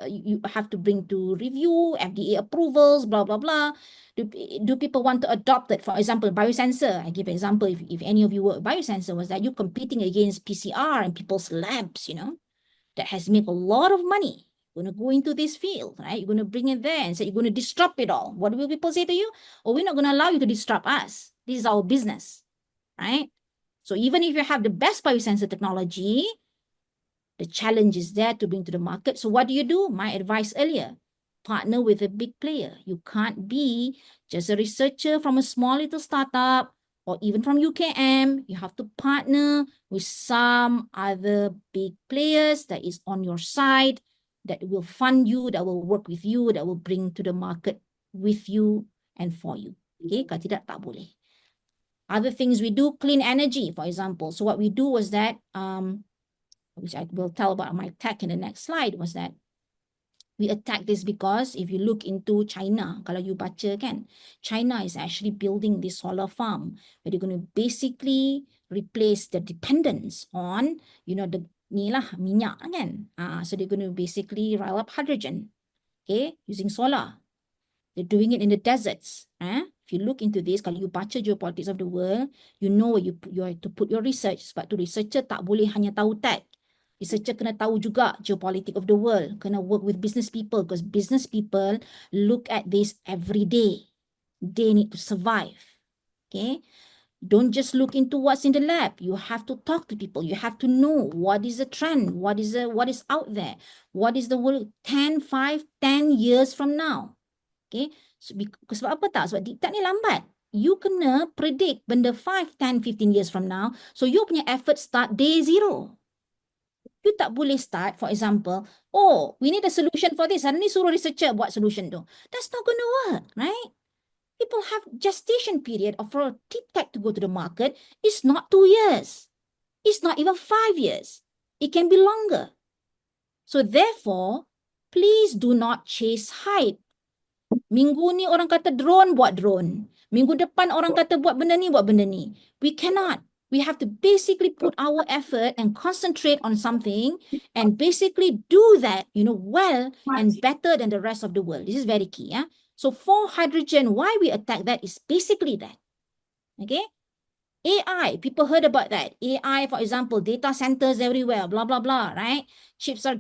you have to bring to review, FDA approvals, blah blah blah. Do people want to adopt it? For example, biosensor. I give an example. If any of you work biosensor, was that you competing against PCR and people's labs, you know, that has made a lot of money. You're going to go into this field, right? You're going to bring it there and say you're going to disrupt it all. What will people say to you? Oh, we're not going to allow you to disrupt us. This is our business, right? So even if you have the best biosensor technology, the challenge is there to bring to the market. So what do? My advice earlier, partner with a big player. You can't be just a researcher from a small little startup or even from UKM. You have to partner with some other big players that is on your side, that will fund you, that will work with you, that will bring to the market with you and for you. Okay, kalau tidak, tak boleh. Other things we do, clean energy, for example. So what we do was that, which I will tell about my tech in the next slide, was that we attack this because if you look into China, kalau you baca kan, China is actually building this solar farm where they're going to basically replace the dependence on, you know, the ni lah minyak kan. So they're going to basically rile up hydrogen, okay, using solar. They're doing it in the deserts. If you look into this, kalau you baca geopolitics of the world, you know where you have to put your research. Sebab tu researcher tak boleh hanya tahu tech. Researcher kena tahu juga geopolitics of the world. Kena work with business people because business people look at this every day. They need to survive. Okay? Don't just look into what's in the lab. You have to talk to people. You have to know what is the trend, what is out there, what is the world 10 years from now. Okay, so, sebab apa tak? Sebab tak ni lambat. You kena predict benda 5, 10, 15 years from now. So you punya effort start day 0. You tak boleh start, for example, oh, we need a solution for this. Hari ni suruh researcher buat solution tu. That's not going to work, right? People have gestation period for a deep tech to go to the market. It's not 2 years. It's not even 5 years. It can be longer. So therefore, please do not chase hype. Minggu ni orang kata drone, buat drone. Minggu depan orang kata buat benda ni, buat benda ni. We cannot. We have to basically put our effort and concentrate on something and basically do that, you know, well and better than the rest of the world. This is very key. Yeah? So for hydrogen, why we attack that is basically that. Okay? AI, people heard about that. AI, for example, data centers everywhere, blah, blah, blah, right? Chips are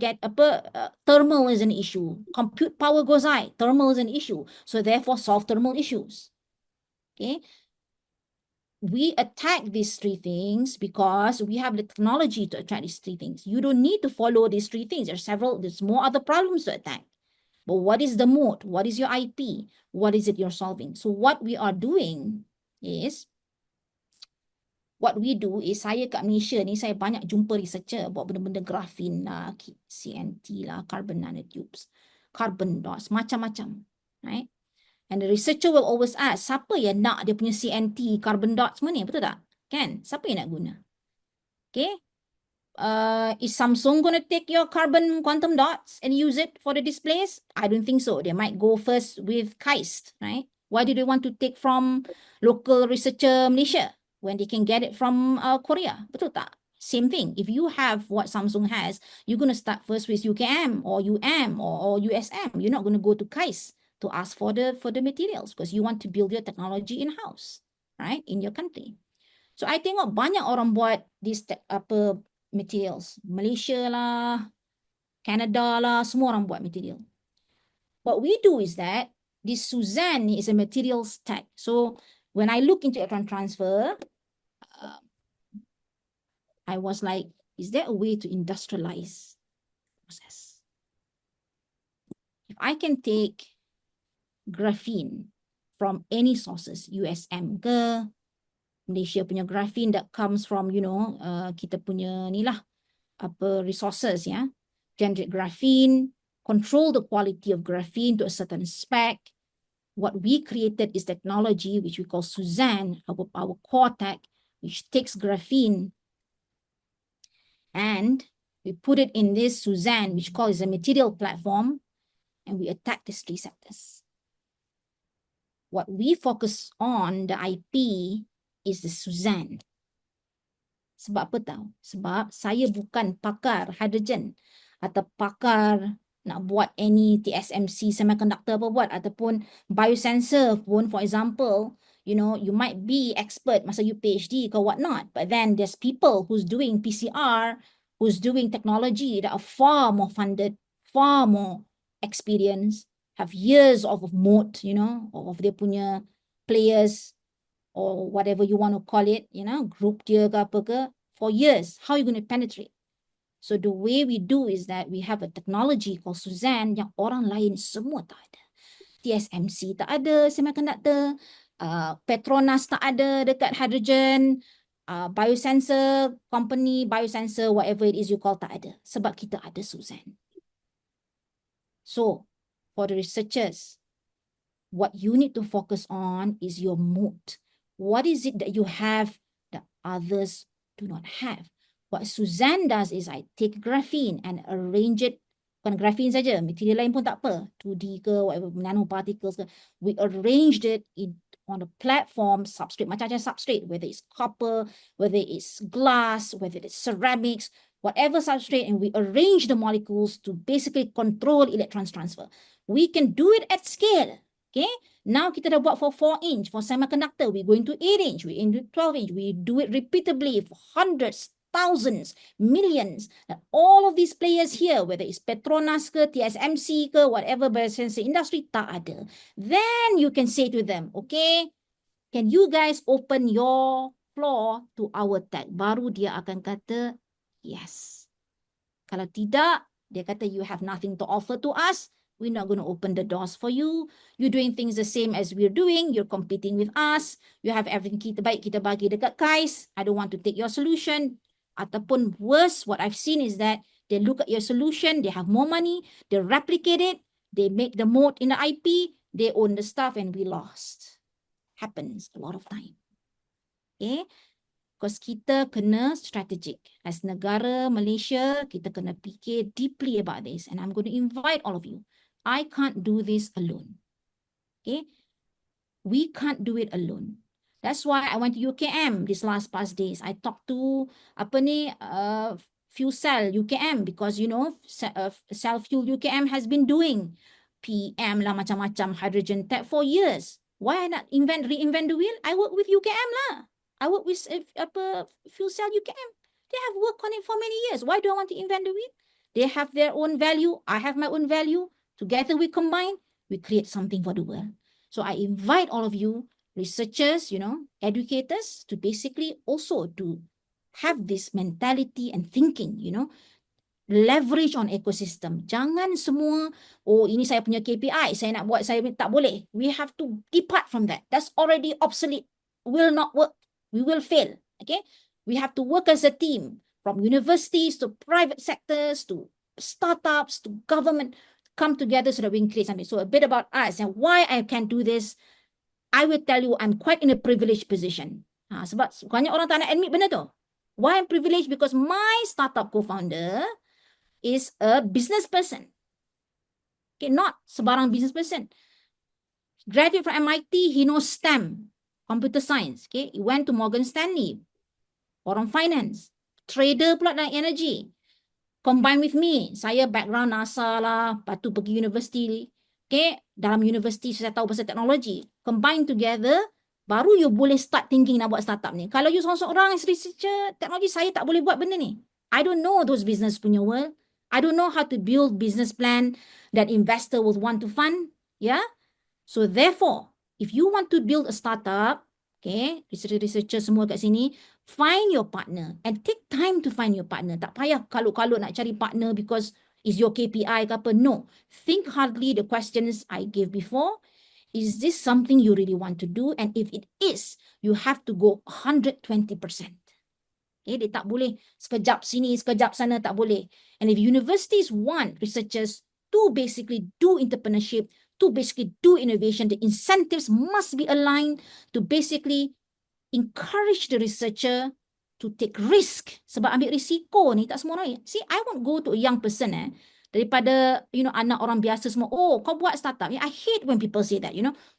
thermal is an issue. Compute power goes high, thermal is an issue. So therefore, solve thermal issues. Okay? We attack these 3 things because we have the technology to attack these 3 things. You don't need to follow these 3 things. There's more other problems to attack. But what is the mode? What is your IP? What is it you're solving? So what we are doing is, saya kat Malaysia ni, saya banyak jumpa researcher buat benda-benda grafin lah, CNT lah, carbon nanotubes, carbon dots, macam-macam, right? And the researcher will always ask, siapa yang nak dia punya CNT, carbon dots semua ni, betul tak? Kan? Siapa yang nak guna? Okay? Is Samsung going to take your carbon quantum dots and use it for the displays? I don't think so. They might go first with KAIST, right? Why do they want to take from local researcher Malaysia when they can get it from Korea? Betul tak? Same thing. If you have what Samsung has, you're going to start first with UKM or UM or USM. You're not going to go to KAIS to ask for the materials because you want to build your technology in-house, right? In your country. So I tengok banyak orang buat this materials. Malaysia lah, Canada lah, semua orang buat material. What we do is that this Suzanne is a materials tag. So when I look into electron transfer, I was like, is there a way to industrialize the process? If I can take graphene from any sources, USM ke, Malaysia punya graphene that comes from, kita punya ni lah, resources, yeah, generate graphene, control the quality of graphene to a certain spec. What we created is technology which we call Suzanne, our core tech, which takes graphene and we put it in this Suzanne, which calls a material platform, and we attack these three sectors. What we focus on, the IP, is the Suzanne. Sebab apa tahu? Sebab saya bukan pakar hydrogen atau pakar nak buat any TSMC semiconductor apa buat ataupun biosensor pun, for example, you might be expert masa you PhD or whatnot, but then there's people who's doing PCR, who's doing technology that are far more funded, far more experienced, have years of moat, of their punya players, or whatever you want to call it, group dia ke apa ke, for years. How are you going to penetrate? So the way we do is that we have a technology called Suzanne yang orang lain semua tak ada. TSMC tak ada semiconductor, Petronas tak ada dekat hydrogen, biosensor company, biosensor, whatever it is you call, tak ada. Sebab kita ada Suzanne. So for the researchers, what you need to focus on is your moat. What is it that you have that others do not have? What Suzanne does is I take graphene and arrange it, bukan graphene saja, material lain pun tak apa, 2D ke, whatever, nanoparticles ke, we arranged it on a platform, substrate, macam-macam substrate, whether it's copper, whether it's glass, whether it's ceramics, whatever substrate, and we arrange the molecules to basically control electrons transfer. We can do it at scale. Okay, now kita dah buat for 4-inch, for semiconductor, we're going to 8-inch, we're into 12-inch, we do it repeatedly for hundreds, thousands, millions. And all of these players here, whether it's Petronas ke, TSMC ke, whatever biosensor industry, tak ada. Then you can say to them, okay, can you guys open your floor to our tech? Baru dia akan kata, yes. Kalau tidak, dia kata you have nothing to offer to us. We're not going to open the doors for you. You're doing things the same as we're doing. You're competing with us. You have everything kita baik, kita bagi dekat KAIS. I don't want to take your solution. Ataupun worse, what I've seen is that they look at your solution, they have more money, they replicate it, they make the moat in the IP, they own the stuff, and we lost. Happens a lot of time. Okay? Because kita kena strategic. As negara Malaysia, kita kena fikir deeply about this. And I'm going to invite all of you. I can't do this alone. Okay? We can't do it alone. That's why I went to UKM these past days. I talked to fuel cell UKM because, cell fuel UKM has been doing PM lah macam-macam hydrogen tech for years. Why not reinvent the wheel? I work with UKM lah. I work with fuel cell UKM. They have worked on it for many years. Why do I want to invent the wheel? They have their own value. I have my own value. Together we combine, we create something for the world. So I invite all of you, researchers, educators, to basically also to have this mentality and thinking, leverage on ecosystem. Jangan semua, oh ini saya punya KPI, saya nak buat, saya tak boleh. We have to depart from that. That's already obsolete. Will not work. We will fail. Okay? We have to work as a team, from universities to private sectors to startups to government, come together so that we can create something. So a bit about us and why I can do this. I will tell you, I'm quite in a privileged position. Sebab banyak orang tak nak admit benda tu. Why I'm privileged? Because my startup co-founder is a business person. Okay, not sebarang business person. Graduate from MIT, he knows STEM, computer science. Okay, he went to Morgan Stanley, orang finance. trader pula naik energy. Combine with me. Saya background NASA lah, lepas tu pergi universiti. Okay, dalam universiti saya tahu pasal teknologi. Combine together, baru you boleh start thinking nak buat startup ni. Kalau you seorang-seorang as researcher teknologi, saya tak boleh buat benda ni. I don't know those business punya world. I don't know how to build business plan that investor will want to fund. Yeah. So therefore, if you want to build a startup, okay, researcher semua kat sini, find your partner and take time to find your partner. Tak payah kalau nak cari partner because is your KPI ke apa. No. Think hardly the questions I gave before. Is this something you really want to do? And if it is, you have to go 120%. Okay, dia tak boleh sekejap sini, sekejap sana, tak boleh. And if universities want researchers to basically do entrepreneurship, to basically do innovation, the incentives must be aligned to basically encourage the researcher to take risk. Sebab ambil risiko ni tak semua orang. See, I won't go to a young person daripada anak orang biasa semua. Oh, kau buat startup. I hate when people say that,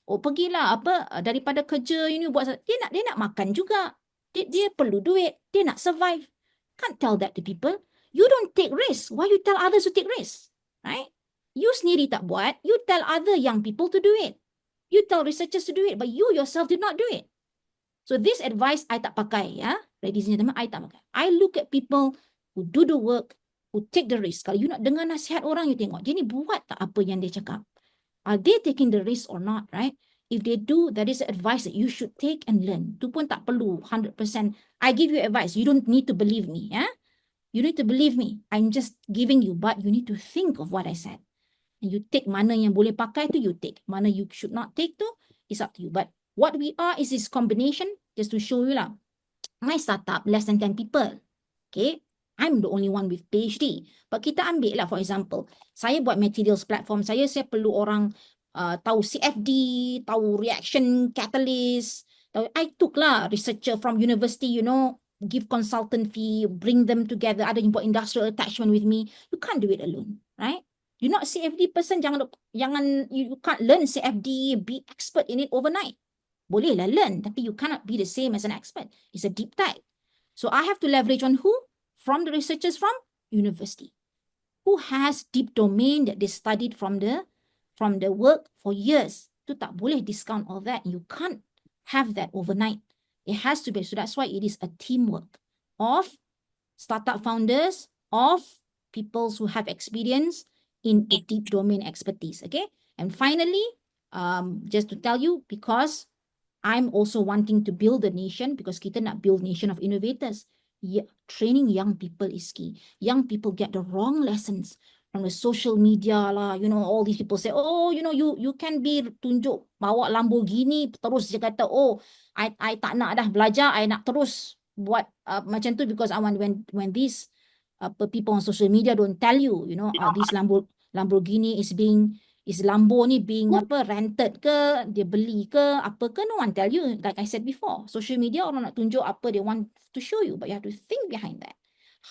Oh, pergilah daripada kerja buat startup. Dia nak makan juga. Dia perlu duit. Dia nak survive. Can't tell that to people. You don't take risk. Why you tell others to take risk? Right? You sendiri tak buat. You tell other young people to do it. You tell researchers to do it. But you yourself did not do it. So this advice I tak pakai. Ladies and gentlemen, I tak pakai. I look at people who do the work, who take the risk. Kalau you nak dengar nasihat orang, you tengok. Dia ni buat tak apa yang dia cakap? Are they taking the risk or not, right? If they do, that is advice that you should take and learn. Tu pun tak perlu 100%. I give you advice. You don't need to believe me. You need to believe me. I'm just giving you, but you need to think of what I said. And you take mana yang boleh pakai tu, you take. Mana you should not take tu, it's up to you. But what we are is this combination, just to show you lah. My startup, less than 10 people. Okay. I'm the only one with PhD. But kita ambil lah, for example, saya buat materials platform, saya perlu orang tahu CFD, tahu reaction catalyst. I took lah researcher from university, give consultant fee, bring them together, ada yang buat industrial attachment with me. You can't do it alone, right? You're not a CFD person, you can't learn CFD, be expert in it overnight. Boleh lah learn, tapi you cannot be the same as an expert. It's a deep dive. So I have to leverage on who? From the researchers from university, who has deep domain that they studied from the work for years. Tu tak boleh discount all that. You can't have that overnight. It has to be. So that's why it is a teamwork of startup founders, of people who have experience in a deep domain expertise. Okay. And finally, just to tell you, because I'm also wanting to build a nation, because kita nak build nation of innovators. Training young people is key. Young people get the wrong lessons from the social media lah. All these people say, oh, you can be tunjuk bawa Lamborghini, terus dia kata, oh, I tak nak dah belajar, I nak terus buat macam tu, because I want when these people on social media don't tell you, this Lamborghini is Lambo ni being rented ke, dia beli ke, apa ke, no one tell you. Like I said before, social media orang nak tunjuk apa they want to show you, but you have to think behind that.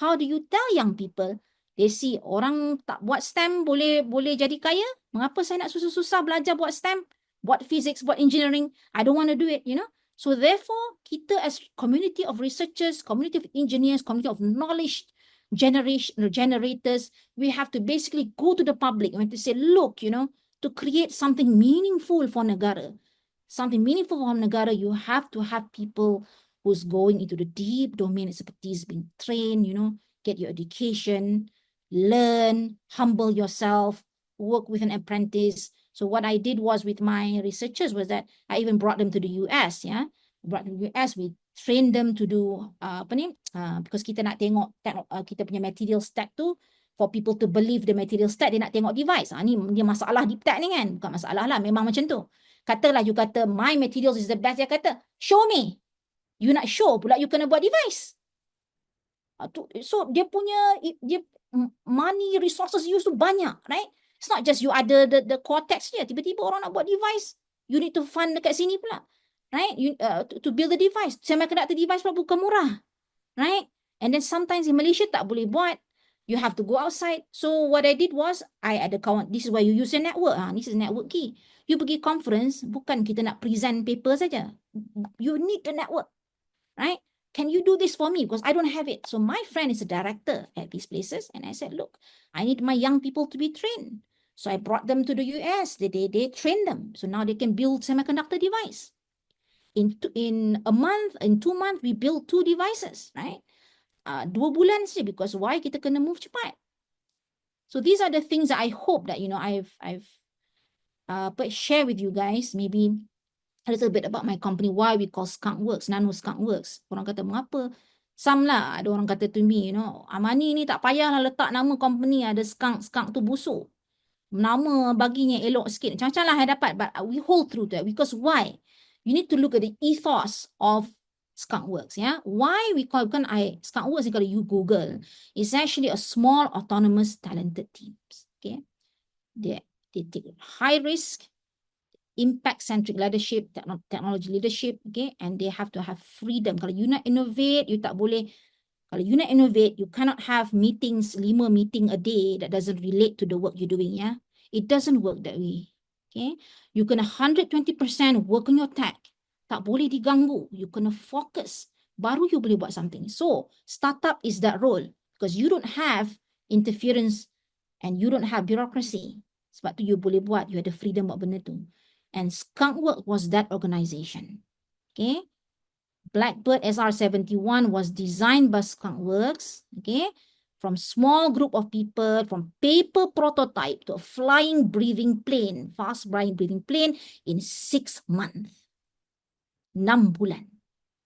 How do you tell young people? They see orang tak buat STEM boleh jadi kaya. Mengapa saya nak susah-susah belajar buat STEM, buat physics, buat engineering? I don't want to do it, So therefore, kita as community of researchers, community of engineers, community of knowledge generators, we have to basically go to the public. We have to say, look, to create something meaningful for negara, you have to have people who's going into the deep domain expertise, being trained, get your education, learn, humble yourself, work with an apprentice. So what I did was with my researchers was that I even brought them to the US, brought them to the US, we train them to do because kita nak tengok kita punya material stack tu, for people to believe the material stack, dia nak tengok device. Ni dia masalah deep tech ni kan, bukan masalah lah, memang macam tu. Katalah you kata my materials is the best, dia kata show me. You nak show pula you kena buat device. So dia punya money resources use tu banyak, right? It's not just you ada the cortex je, tiba-tiba orang nak buat device, you need to fund dekat sini pula. Right? To build a device. Semiconductor device pula bukan murah. Right? And then sometimes in Malaysia tak boleh buat. You have to go outside. So what I did was, I ada kawan, this is why you use your network. This is network key. You pergi conference, bukan kita nak present paper saja. You need the network. Right? can you do this for me? Because I don't have it. So my friend is a director at these places. And I said, look, I need my young people to be trained. So I brought them to the US. They trained them. So now they can build semiconductor device. In a month, in 2 months, we built 2 devices, right? 2 bulan saja, because why? Kita kena move cepat. So these are the things that I hope that, I've share with you guys, maybe a little bit about my company, why we call Skunk Works, Nano Skunk Works. Orang kata, mengapa? Some lah, ada orang kata to me, Amani ni tak payahlah letak nama company, ada skunk tu busuk. Nama baginya elok sikit. Macam-macam lah I dapat, but we hold through that. Because why? You need to look at the ethos of Skunk Works, yeah? Why we call, Skunk Works, kalau you Google, it's actually a small, autonomous, talented teams, okay? They take high risk, impact-centric leadership, technology leadership, okay? And they have to have freedom. Kalau you nak innovate, you tak boleh. Kalau you nak innovate, you cannot have meetings, 5 meeting a day that doesn't relate to the work you're doing, yeah? It doesn't work that way, okay? You kena 120% work on your tech. Tak boleh diganggu. You kena focus. Baru you boleh buat something. So, startup is that role. Because you don't have interference and you don't have bureaucracy. Sebab tu you boleh buat. You ada freedom buat benda tu. And Skunk Work was that organization. Okay? Blackbird SR-71 was designed by Skunk Works. Okay? From small group of people, from paper prototype to a flying, breathing plane, fast flying, breathing plane in 6 months. 6 bulan.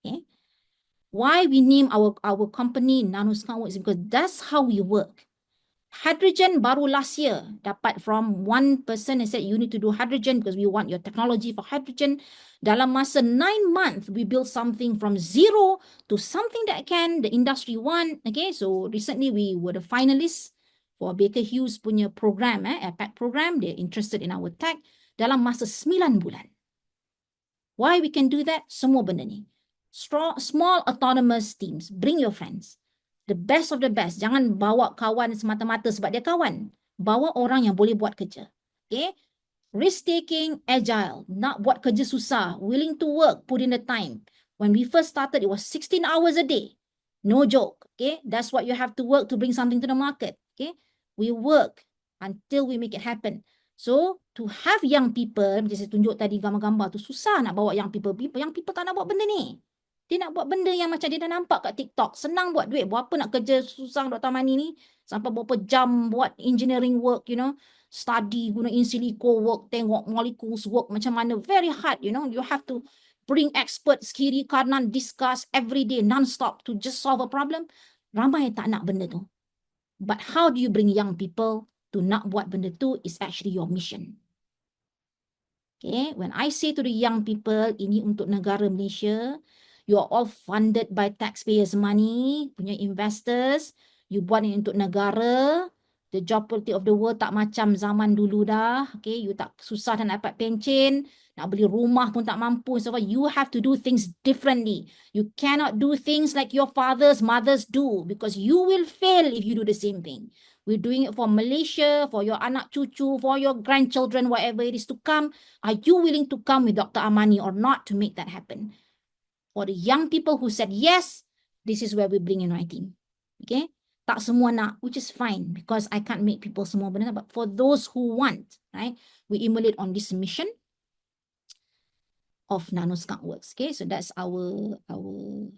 Okay? Why we name our company Nano Skunk Works? Because that's how we work. Hydrogen baru last year dapat from one person and said you need to do hydrogen because we want your technology for hydrogen. Dalam masa 9 months, we built something from zero to something that the industry want. Okay, so recently we were the finalists for Baker Hughes punya program, APAC program. They're interested in our tech. Dalam masa 9 bulan. Why we can do that? Semua benda ni. Small autonomous teams. Bring your friends. The best of the best. Jangan bawa kawan semata-mata sebab dia kawan. Bawa orang yang boleh buat kerja. Okay? Risk-taking, agile. Nak buat kerja susah. Willing to work, put in the time. When we first started, it was 16 hours a day. No joke. Okay? That's what you have to work to bring something to the market. Okay? We work until we make it happen. So, to have young people, macam saya tunjuk tadi gambar-gambar tu, susah nak bawa young people. Young people tak nak buat benda ni. Dia nak buat benda yang macam dia dah nampak kat TikTok. Senang buat duit. Berapa nak kerja susah Dr. Mani ni? Sampai berapa jam buat engineering work, Study, guna in silico work, tengok molecules work macam mana. Very hard, You have to bring experts kiri kanan, discuss every day, non-stop to just solve a problem. Ramai tak nak benda tu. But how do you bring young people to nak buat benda tu is actually your mission. Okay, when I say to the young people, ini untuk negara Malaysia, you are all funded by taxpayers' money, punya investors, you buat ini untuk negara, the job quality of the world tak macam zaman dulu dah, okay, you tak susah dan dapat pencen, nak beli rumah pun tak mampu, so you have to do things differently. You cannot do things like your fathers, mothers do, because you will fail if you do the same thing. We're doing it for Malaysia, for your anak cucu, for your grandchildren, whatever it is to come. Are you willing to come with Dr. Amani or not to make that happen? For the young people who said yes, this is where we bring in my team. Okay? Tak semua nak, which is fine because I can't make people semua benar. But for those who want, right, we emulate on this mission of Nano Skunk Works. Okay, so that's our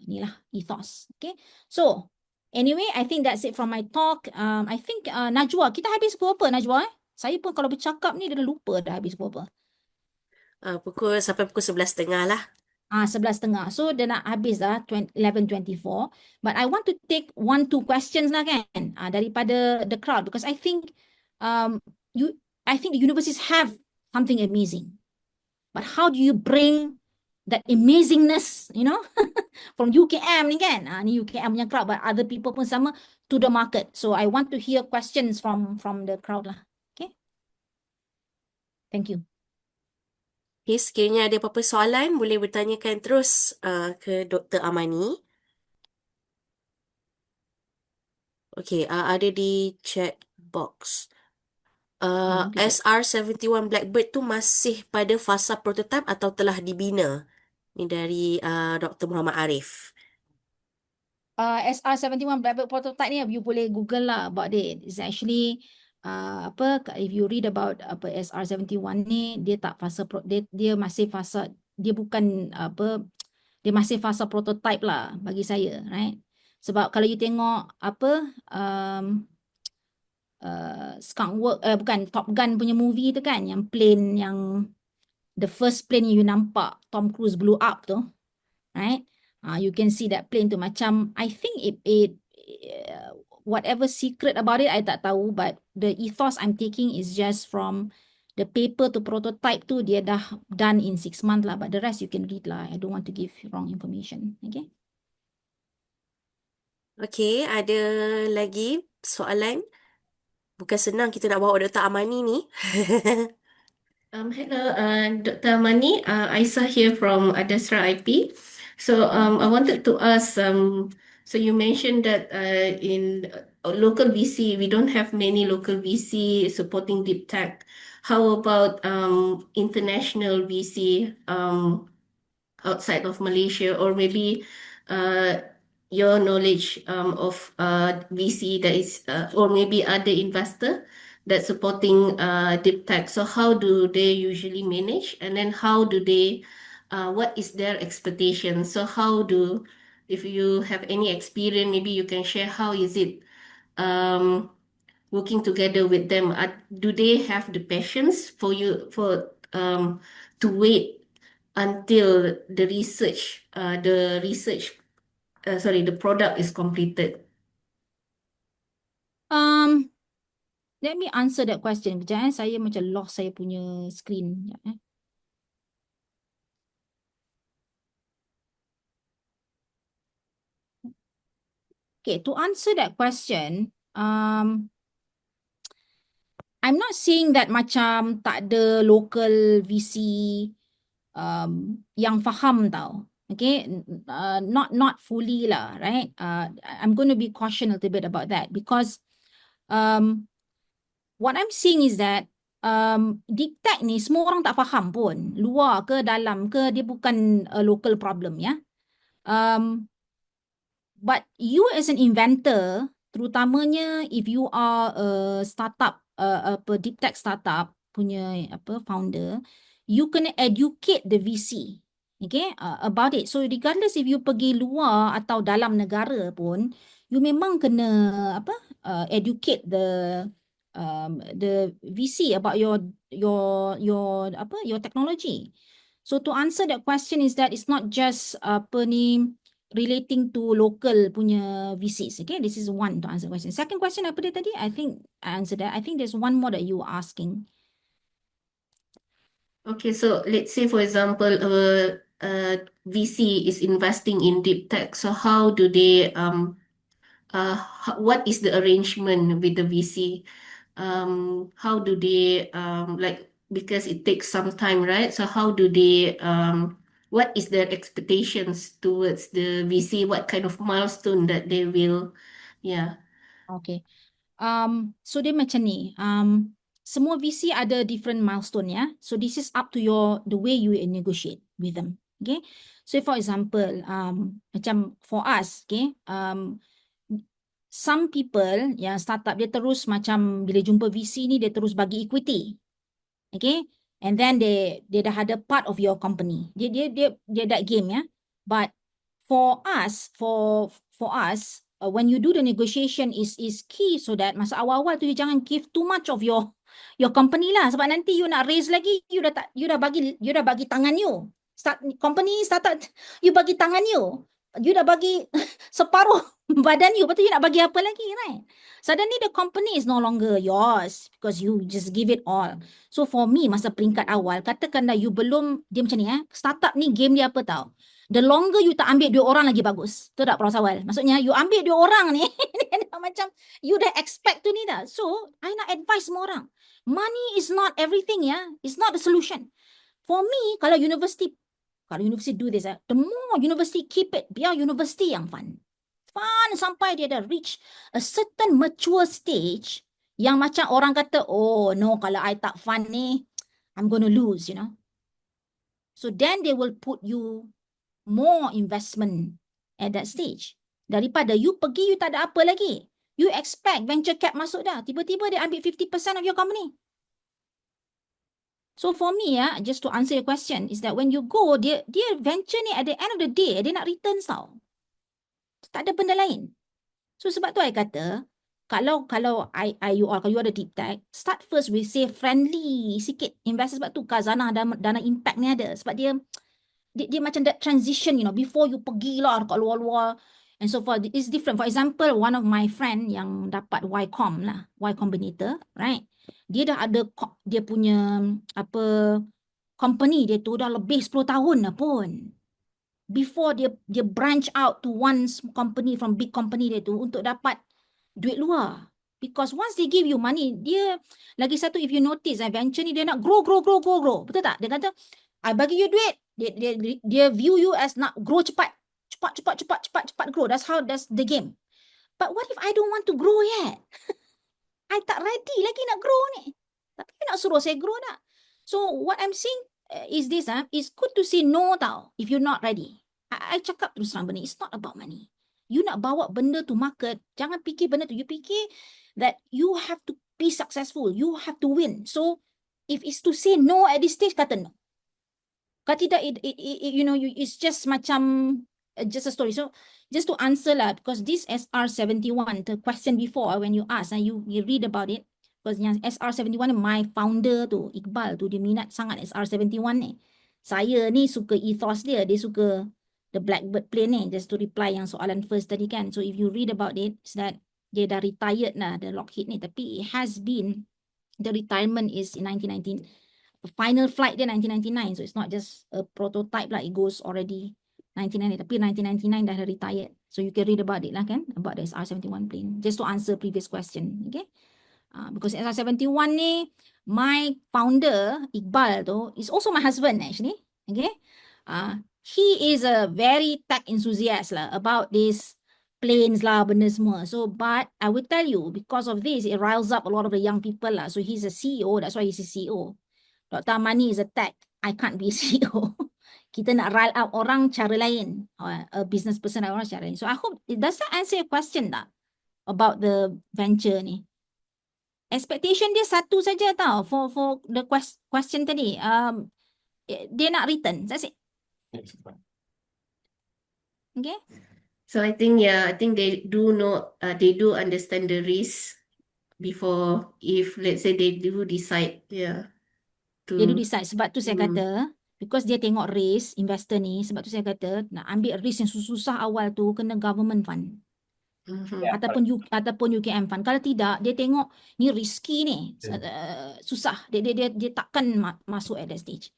inilah ethos. Okay, so anyway, I think that's it from my talk. I think Najwa, kita habis pukul apa Najwa? Saya pun kalau bercakap ni dah lupa dah habis pukul apa. Sampai pukul 11.30 lah. 11.30. So dia nak habis dah 11:24. But I want to take 1-2 questions lah kan daripada the crowd because I think I think the universities have something amazing. But how do you bring that amazingness, from UKM ni kan? Ni UKM punya crowd, but other people pun sama to the market. So I want to hear questions from the crowd lah. Okay? Thank you. Okay, sekiranya ada apa-apa soalan, boleh bertanyakan terus ke Dr. Amani. Okay, ada di chat box. SR-71 Blackbird tu masih pada fasa prototype atau telah dibina? Ni dari Dr. Muhammad Arif. SR71 Blackbird prototype ni, you boleh Google lah about it. It's actually if you read about SR71 ni, dia tak fasa dia masih fasa, dia bukan dia masih fasa prototype lah bagi saya, right? Sebab kalau you tengok bukan Top Gun punya movie tu kan, yang plane yang the first plane you nampak Tom Cruise blew up tu, right? You can see that plane tu macam, I think whatever secret about it, I tak tahu, but the ethos I'm taking is just from the paper to prototype tu, dia dah done in 6 months lah, but the rest you can read lah. I don't want to give wrong information. Okay. Okey, ada lagi soalan? Bukan senang kita nak bawa Dr. Amani ni. Hello, Dr. Mani. Aisa here from Adasra IP. So, I wanted to ask, so you mentioned that in local VC, we don't have many local VC supporting deep tech. How about international VC outside of Malaysia, or maybe your knowledge of VC that is, or maybe other investor that's supporting deep tech. So how do they usually manage? And then how do they, what is their expectation? So if you have any experience, maybe you can share how is it working together with them? Do they have the patience for you to wait until the product is completed? Let me answer that question. Kejap, saya macam lost saya punya screen. Kejap, Okay, to answer that question, I'm not saying that macam tak ada local VC yang faham tau. Okay, not fully lah, right? I'm going to be caution a little bit about that because what I'm seeing is that deep tech ni semua orang tak faham pun. Luar ke dalam ke, dia bukan a local problem ya. But you as an inventor, terutamanya if you are a startup, deep tech startup punya founder, you kena educate the VC, okay, about it. So regardless if you pergi luar atau dalam negara pun, you memang kena educate the VC about your technology. So to answer that question is that it's not just relating to local punya VCs. Okay, this is one to answer the question. Second question apa dia tadi? I think I answered that. I think there's one more that you were asking. Okay, so let's say, for example, VC is investing in deep tech. So how do they, what is the arrangement with the VC? How do they, because it takes some time, right? So how do they, what is their expectations towards the VC? What kind of milestone that they will, yeah. Okay. So dia macam ni. Semua VC ada different milestone ya. So this is up to the way you negotiate with them. Okay. So for example, macam for us, okay, some people yang startup dia terus macam bila jumpa VC ni dia terus bagi equity. Okay. And then dia dah ada part of your company. Dia that game ya. But for us, when you do the negotiation is key so that masa awal-awal tu you jangan give too much of your company lah, sebab nanti you nak raise lagi you dah bagi tangan you. Company startup you bagi tangan you dah bagi separuh badan you, betul you nak bagi apa lagi, right? Suddenly the company is no longer yours because you just give it all. So for me, masa peringkat awal, katakanlah you belum, dia macam ni startup ni game dia apa tau? The longer you tak ambil 2 orang lagi bagus. Betul tak Prof Sawal? Maksudnya you ambil 2 orang ni, macam you dah expect tu ni dah. So, I nak advise semua orang. Money is not everything ya. It's not the solution. For me, kalau university do this, the more university keep it, biar university yang fun. Fun sampai dia dah reach a certain mature stage yang macam orang kata, oh no, kalau I tak fun ni, I'm going to lose, you know. So then they will put you more investment at that stage. daripada you pergi, you tak ada apa lagi. You expect venture cap masuk dah. Tiba-tiba dia ambil 50% of your company. So for me, just to answer your question, is that when you go, dia venture ni at the end of the day, dia nak returns tau. Tak ada benda lain. So sebab tu I kata, kalau you ada deep tech, start first with say friendly sikit investor. Sebab tu Khazanah dana impact ni ada. Sebab dia macam that transition, before you pergi lah kat luar-luar and so forth, it's different. For example, one of my friend yang dapat Y Combinator, right? Dia dah ada dia punya company dia tu dah lebih 10 tahun dah pun. Before dia branch out to one company from big company dia tu untuk dapat duit luar. Because once they give you money, dia lagi satu, if you notice, venture ni dia nak grow. Betul tak? Dia kata, I bagi you duit, dia view you as nak grow cepat grow. That's the game. But what if I don't want to grow yet? I tak ready lagi nak grow ni. Tapi you nak suruh saya grow tak? So what I'm saying is this, it's good to say no tau if you're not ready. I cakap terus terang benda, it's not about money. You nak bawa benda to market, jangan fikir benda tu. You fikir that you have to be successful, you have to win. So if it's to say no at this stage, kata no. Kalau tidak, it's just macam just a story. So just to answer lah, because this SR71, the question before when you ask, you read about it, because yang SR71 my founder tu, Iqbal tu, dia minat sangat SR71 ni. Saya ni suka ethos dia suka the Blackbird plane ni, just to reply yang soalan first tadi kan. So if you read about it, it's that dia dah retired lah, the Lockheed ni, tapi it has been, the retirement is in 1919, the final flight dia 1999, so it's not just a prototype lah, it goes already 1990, tapi 1999 dah retired. So you can read about it lah kan, about the SR71 plane, just to answer previous question, okay? Because SR71 ni, my founder, Iqbal tu, is also my husband actually, okay? He is a very tech enthusiast lah about this planes lah, benda semua. So, but I will tell you, because of this, it riles up a lot of the young people lah. So he's a CEO, that's why he's a CEO. Dr. Amani is a tech, I can't be a CEO. Kita nak rile up orang cara lain, a business person orang cara lain. So I hope, does that answer your question tak? About the venture ni? Expectation dia satu saja tau, for the question tadi. Dia nak return, that's it. Okay. So I think they do know, they do understand the risk before, if let's say they do decide, Dia do to decide. Sebab tu saya kata, because dia tengok risk investor ni, sebab tu saya kata nak ambil risk yang susah awal tu kena government fund. Ataupun UKM fund. Kalau tidak, dia tengok ni risky ni, susah. Dia takkan masuk at that stage.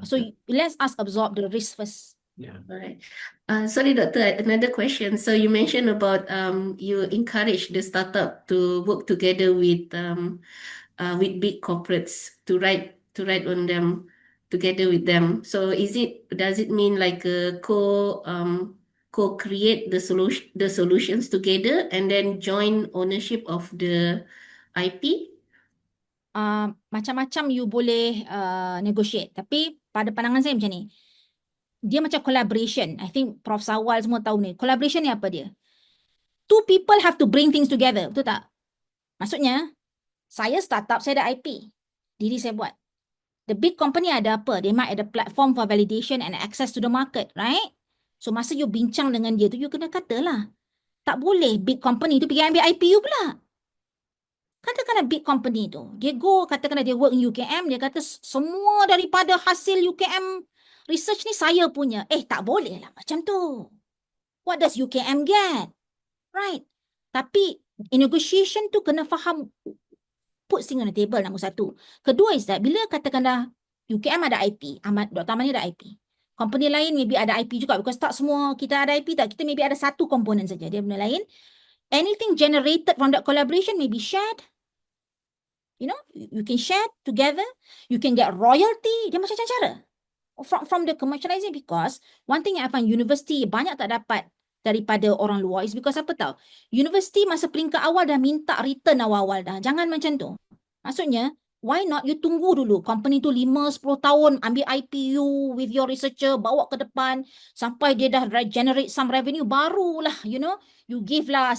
So let's us absorb the risk first. Alright. Sorry, Doctor, another question. So you mentioned about you encourage the startup to work together with big corporates to write on them together with them. So does it mean like a co-create the solutions together and then join ownership of the IP? Macam-macam you boleh negotiate. Tapi pada pandangan saya macam ni, dia macam collaboration. I think Prof. Sawal semua tahu ni. Collaboration ni apa dia? Two people have to bring things together. Betul tak? Maksudnya, saya startup, saya ada IP. Diri saya buat. The big company ada apa? They might ada platform for validation and access to the market, right? So, masa you bincang dengan dia tu, you kena katalah. Tak boleh big company tu pergi ambil IP you pula. Katakanlah big company tu, dia go, katakanlah dia work in UKM, dia kata semua daripada hasil UKM research ni saya punya. Tak boleh lah macam tu. What does UKM get? Right. Tapi in negotiation tu kena faham, put things on the table, nombor satu. Kedua is that, bila katakanlah UKM ada IP, Dr. Amani ada IP. Company lain maybe ada IP juga, because tak semua kita ada IP tak. Kita maybe ada satu komponen saja, dia benda lain. Anything generated from that collaboration may be shared. You can share together. You can get royalty. Dia macam cara. From the commercializing, because one thing yang I find university banyak tak dapat daripada orang luar is because apa tahu? University masa peringkat awal dah minta return awal-awal dah. Jangan macam tu. Maksudnya, why not you tunggu dulu company tu 5-10 tahun ambil IPU with your researcher, bawa ke depan sampai dia dah generate some revenue, barulah you give lah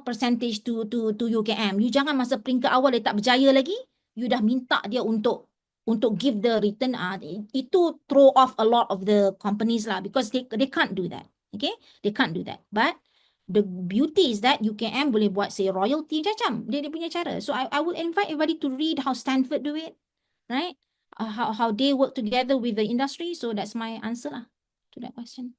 percentage to UKM. You jangan masa peringkat awal dia tak berjaya lagi, you dah minta dia untuk give the return. Itu throw off a lot of the companies lah, because they can't do that. Okay, they can't do that. But the beauty is that UKM boleh buat say royalty macam dia punya cara. So I would invite everybody to read how Stanford do it, right? How they work together with the industry. So that's my answer lah to that question.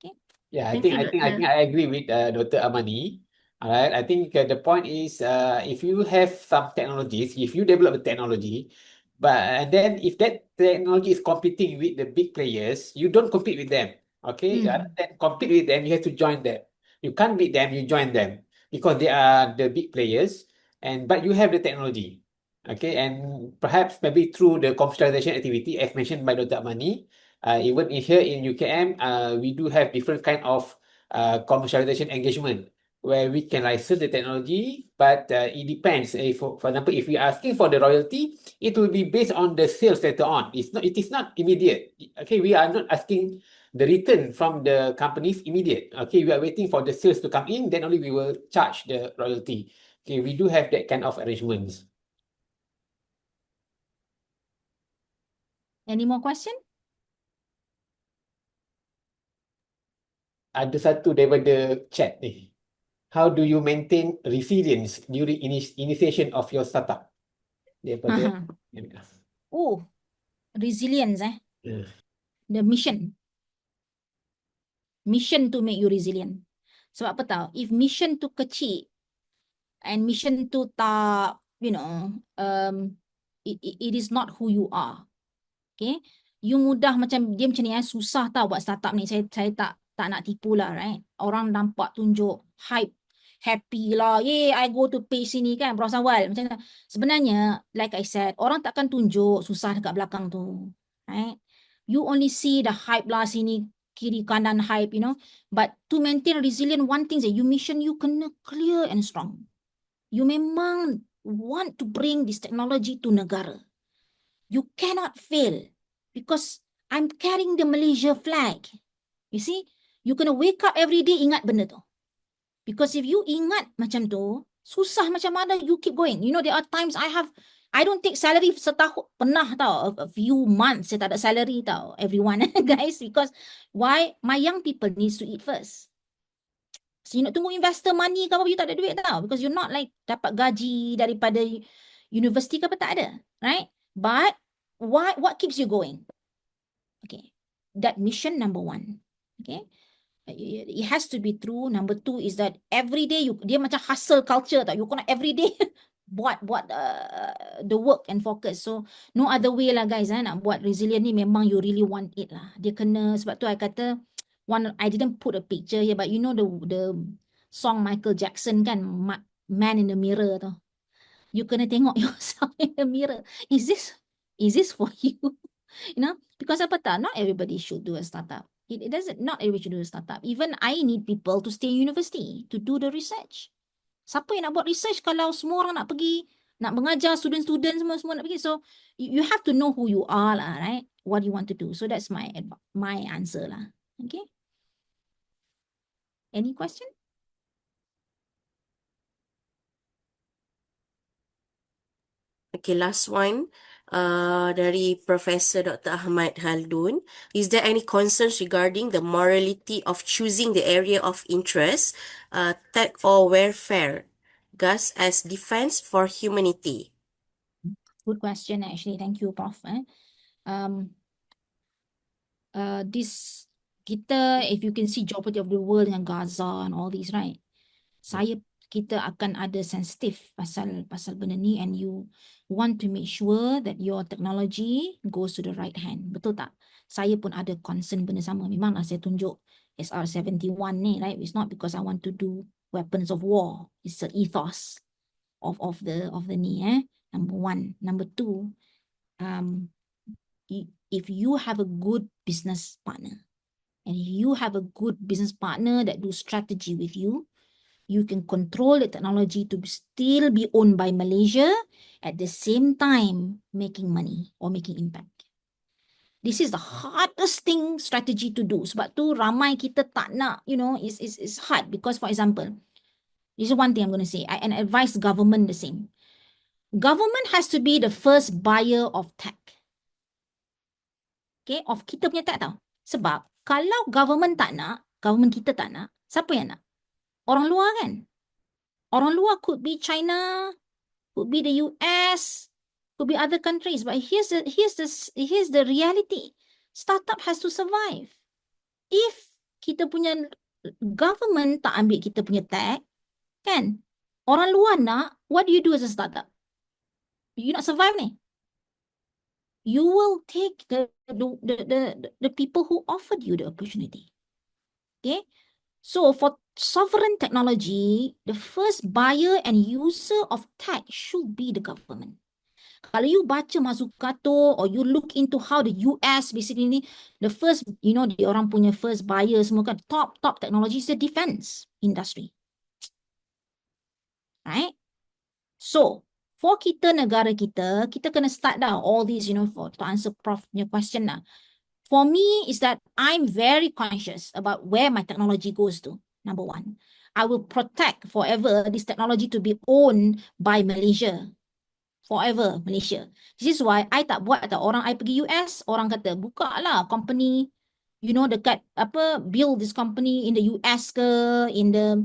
Okay. Yeah, Thank you, I think Dr. I agree with Dr. Amani. All right, I think the point is if you have some technologies, if you develop a technology, and then if that technology is competing with the big players, you don't compete with them. Okay, rather than compete with them, you have to join them. You can't beat them, you join them because they are the big players, but you have the technology. Okay, and perhaps maybe through the commercialization activity, as mentioned by Dr. Amani, even here in UKM, we do have different kind of commercialization engagement where we can license the technology, but it depends. For example, if we are asking for the royalty, it will be based on the sales later on. It is not immediate. Okay, we are not asking the return from the companies immediate. Okay, we are waiting for the sales to come in, then only we will charge the royalty. Okay, we do have that kind of arrangements. Any more question? Ada satu daripada chat ni. How do you maintain resilience during initiation of your startup? Daripada Oh, resilience Yeah. the mission to make you resilient. Sebab apa tahu? If mission tu kecil and mission tu tak, it is not who you are. Okay, you mudah macam dia macam ni susah tau buat startup ni. Saya tak nak tipu lah, right? Orang nampak tunjuk hype, happy lah, I go to page sini kan, beras awal macam tu. Sebenarnya like I said, orang takkan tunjuk susah dekat belakang tu, right? You only see the hype lah sini, kiri kanan hype, but to maintain resilient, one thing is you mission you kena clear and strong. You memang want to bring this technology to negara. You cannot fail because I'm carrying the Malaysia flag. You see, you kena wake up every day ingat benda tu. Because if you ingat macam tu, susah macam mana you keep going. There are times I don't take salary setahun, pernah tau, a few months saya tak ada salary tau, everyone guys, because why? My young people needs to eat first. So you nak tunggu investor money ke apa, you tak ada duit tau, because you're not like dapat gaji daripada universiti ke apa, tak ada, right? But what keeps you going? Okay, that mission number one. Okay, it has to be true. Number two is that every day dia macam hustle culture tau. You kena every day buat the work and focus. So no other way lah guys. Nak buat resilient ni memang you really want it lah. Dia kena, sebab tu I kata I didn't put a picture here, but the song Michael Jackson kan, Man in the Mirror tu. You kena tengok yourself in the mirror. Is this for you? Because apa tak, not everybody should do a startup. It doesn't, not everybody should do a startup. Even I need people to stay in university to do the research. Siapa yang nak buat research kalau semua orang nak pergi, nak mengajar student-student semua nak pergi. So you have to know who you are lah, right? What you want to do. So that's my answer lah. Okay. Any question? Okay, last one. Dari Professor Dr. Ahmad Haldun. Is there any concerns regarding the morality of choosing the area of interest, tech or warfare, GUS as defense for humanity? Good question actually. Thank you, Prof. This kita, if you can see geography of the world dengan Gaza and all these, right? Kita akan ada sensitif pasal benda ni, and you want to make sure that your technology goes to the right hand. Betul tak? Saya pun ada concern benda sama. Memanglah saya tunjuk SR-71 ni, right? It's not because I want to do weapons of war. It's the ethos of the ni, number one. Number two, if you have a good business partner, and if you have a good business partner that do strategy with you, you can control the technology to still be owned by Malaysia at the same time making money or making impact. This is the hardest thing strategy to do. Sebab tu ramai kita tak nak, it's hard because, for example, this is one thing I'm going to say, and advise government the same. Government has to be the first buyer of tech. Okay, of kita punya tech tau. Sebab kalau government kita tak nak, siapa yang nak? Orang luar kan? Orang luar could be China, could be the US, could be other countries. But here's the reality. Startup has to survive. If kita punya government tak ambil kita punya tech, kan? Orang luar nak, what do you do as a startup? You nak survive ni? You will take the people who offered you the opportunity. Okay? So for sovereign technology, the first buyer and user of tech should be the government. Kalau you baca Mazzucato or you look into how the US basically, the first, the orang punya first buyer semua kan, top technology is the defense industry. Right? So, for kita, negara kita kena start dah all these, to answer Prof punya question lah. For me is that I'm very conscious about where my technology goes to. Number one, I will protect forever this technology to be owned by Malaysia. Forever Malaysia. This is why I tak buat orang I pergi US, orang kata buka lah company, dekat build this company in the US ke, in the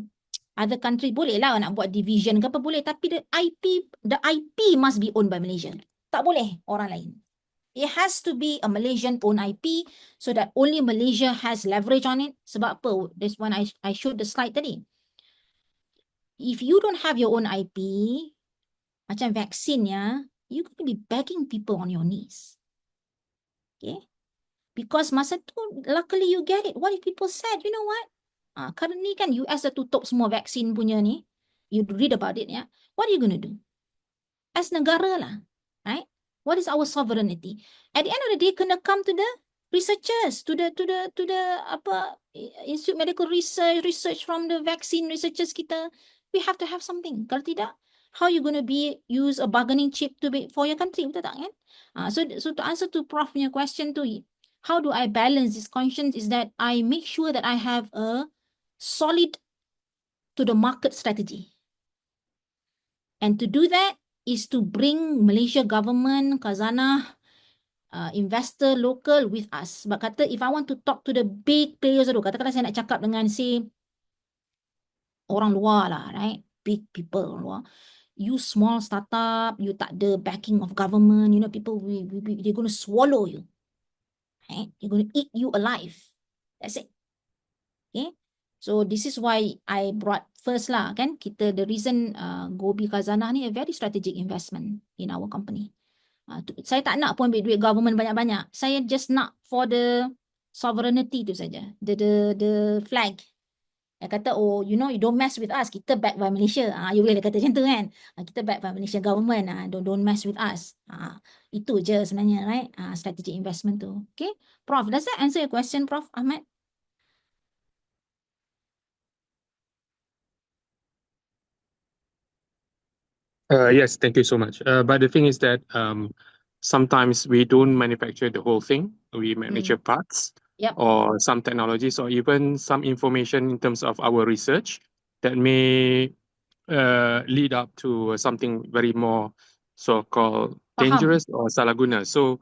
other country, boleh lah nak buat division ke apa boleh, tapi the IP must be owned by Malaysia. Tak boleh orang lain. It has to be a Malaysian owned IP so that only Malaysia has leverage on it. Sebab apa? That's when I showed the slide tadi. If you don't have your own IP, macam vaksin ya, you're going to be begging people on your knees. Okay? Because masa tu, luckily you get it. What if people said, you know what? Currently kan US dah tutup semua vaksin punya ni. You read about it ya. What are you going to do? As negara lah. Right? What is our sovereignty? At the end of the day, kena come to the researchers, to the Institute Medical Research from the vaccine researchers kita. We have to have something. Kalau tidak, how you going to use a bargaining chip for your country? Betul tak kan? So to answer to Prof punya question tu, how do I balance this conscience is that I make sure that I have a solid to the market strategy. And to do that is to bring Malaysia government, Khazanah, investor local with us. Sebab kata, if I want to talk to the big players dulu, katakanlah saya nak cakap dengan orang luar lah, right? Big people orang luar. You small startup, you tak ada backing of government, people, they're going to swallow you. Right? They're going to eat you alive. That's it. Okay? So this is why I brought first lah, kan? The reason Gobi Khazanah ni a very strategic investment in our company. Saya tak nak pun ambil duit government banyak-banyak. Saya just nak for the sovereignty tu saja. The flag. Dia kata, oh, you don't mess with us. Kita backed by Malaysia. You boleh kata macam tu kan. Kita backed by Malaysia government. Don't mess with us. Itu je sebenarnya, right? Strategic investment tu. Okay? Prof, does that answer your question, Prof Ahmad? Yes, thank you so much. But the thing is that sometimes we don't manufacture the whole thing. We manufacture parts Yep. or some technologies or even some information in terms of our research that may lead up to something very more so-called dangerous or salah guna. So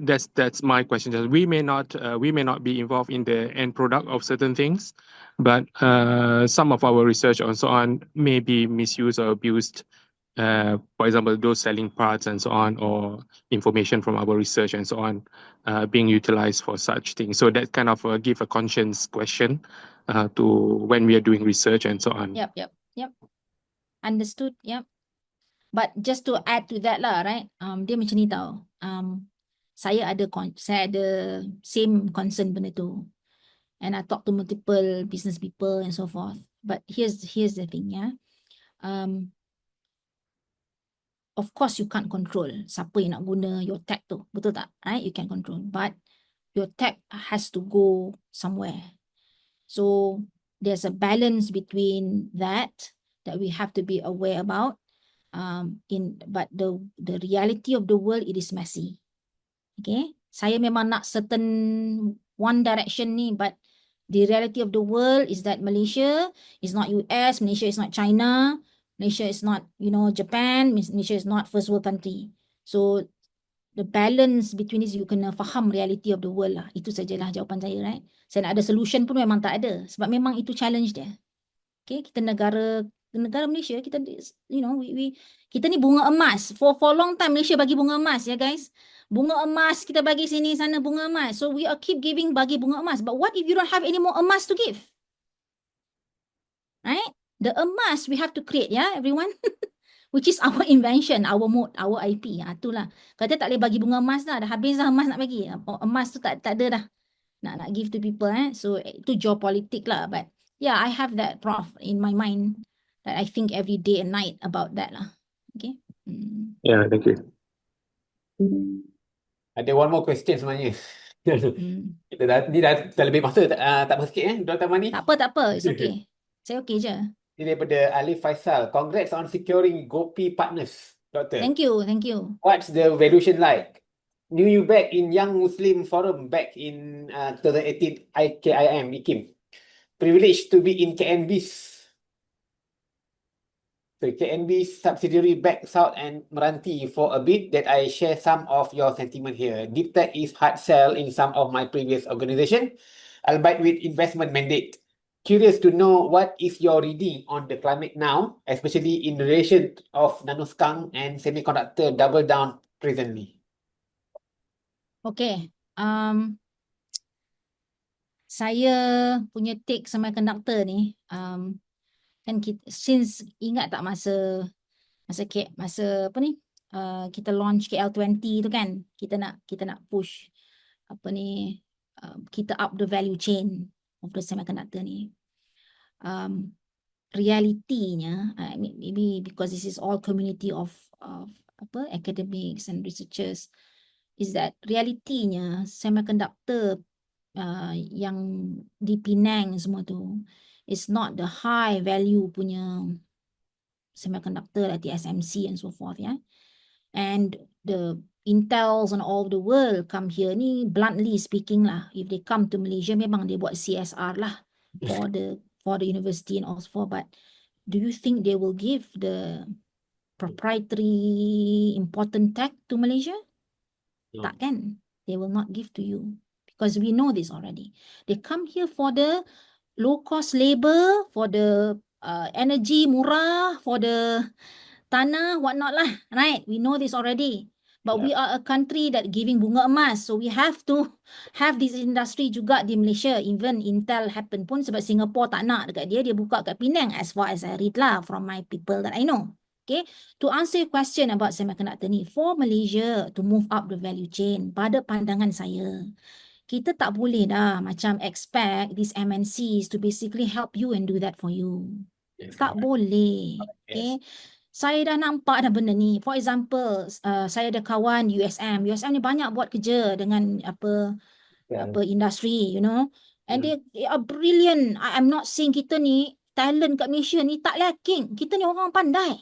that's my question. We may not be involved in the end product of certain things, but some of our research and so on may be misused or abused. For example, those selling parts and so on, or information from our research and so on, being utilized for such things. So that kind of give a conscience question to when we are doing research and so on. Yep. Understood. Yep. But just to add to that lah, right? Dia macam ni tau. Saya ada same concern benda tu. And I talk to multiple business people and so forth. But here's the thing, yeah. Of course, you can't control siapa yang nak guna your tech tu. Betul tak? Right? You can control. But your tech has to go somewhere. So, there's a balance between that we have to be aware about. But the reality of the world, it is messy. Okay, saya memang nak certain one direction ni, but the reality of the world is that Malaysia is not US, Malaysia is not China, Malaysia is not, Japan, Malaysia is not first world country. So the balance between this, you kena faham reality of the world lah. Itu sajalah jawapan saya, right? Saya nak ada solution pun memang tak ada, sebab memang itu challenge dia. Okay, kita negara Malaysia, kita, kita ni bunga emas. For long time Malaysia bagi bunga emas, ya guys. Bunga emas kita bagi sini sana bunga emas. So we are keep giving, bagi bunga emas. But what if you don't have any more emas to give? Right? The emas we have to create, ya everyone. Which is our invention, our mode, our IP. Itulah. Kata tak boleh bagi bunga emas dah habis dah emas nak bagi. Emas tu tak ada dah. Nak give to people. So itu geopolitik lah. But yeah, I have that prof in my mind that I think every day and night about that lah. Okay. Yeah, thank you. Ada one more question sebenarnya. Kita dah lebih masa, tak apa sikit Dr. Mani. Tak apa. It's okay. Saya okay je. Ini daripada Alif Faisal. Congrats on securing Gopi partners, Doctor. Thank you. What's the valuation like? Knew you back in Young Muslim Forum back in 2018 IKIM, IKIM. Privileged to be in KNB's subsidiary back south and Meranti for a bit that I share some of your sentiment here. Deep tech is hard sell in some of my previous organization, albeit with investment mandate. Curious to know what is your reading on the climate now, especially in relation of nanoscale and semiconductor double down presently. Okay. Saya punya take semiconductor ni, kan since ingat tak masa apa ni, kita launch KL20 tu kan, kita nak push apa ni, kita up the value chain of the semiconductor ni. Realitinya, maybe because this is all community of academics and researchers, is that realitinya semiconductor yang di Penang semua tu is not the high value punya semiconductor like TSMC and so forth, yeah. And the Intels and all the world come here ni, bluntly speaking lah, if they come to Malaysia memang dia buat CSR lah for the university and all so forth. But do you think they will give the proprietary important tech to Malaysia? No. Tak kan? They will not give to you. Because we know this already. They come here for the low-cost labor, for the energy murah, for the tanah, whatnot lah, right? We know this already. But we are a country that giving bunga emas. So we have to have this industry juga di Malaysia. Even Intel happen pun sebab Singapore tak nak dekat dia buka kat Penang, as far as I read lah from my people that I know. Okay, to answer your question about semiconductor ni, for Malaysia to move up the value chain, pada pandangan saya, kita tak boleh dah macam expect these MNCs to basically help you and do that for you. Yes, Tak boleh. Yes. Okay. Saya dah nampak dah benda ni. For example, saya ada kawan USM. USM ni banyak buat kerja dengan apa industri, And they are brilliant. I'm not saying kita ni talent kat Malaysia ni tak lacking. Kita ni orang pandai.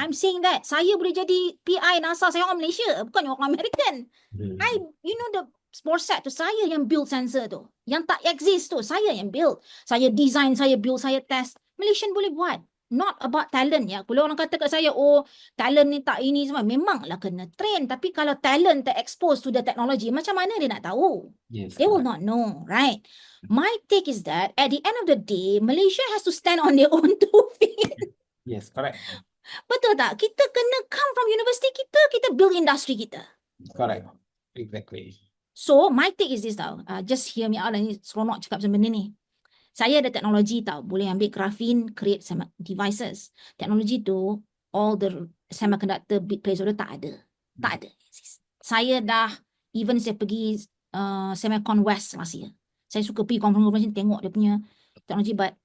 I'm saying that. Saya boleh jadi PI NASA, saya orang Malaysia, bukan orang American. The spore set tu, saya yang build sensor tu. Yang tak exist tu, saya yang build. Saya design, saya build, saya test. Malaysian boleh buat. Not about talent ya. Kalau orang kata kat saya, oh talent ni tak ini semua, memanglah kena train. Tapi kalau talent ter-expose to the technology, macam mana dia nak tahu? Yes, They will not know, right? My take is that at the end of the day, Malaysia has to stand on their own 2 feet. Yes, correct. Betul tak? Kita kena come from university kita build industry kita. Correct. Exactly. So, my take is this tau. Just hear me out. Ini seronok cakap macam benda ni. Saya ada teknologi tau. Boleh ambil graphene, create devices. Teknologi tu, all the semiconductor bit placeholder tak ada. Tak ada. Saya dah, even saya pergi Semicon West last year. Saya suka pergi conference tengok dia punya teknologi. But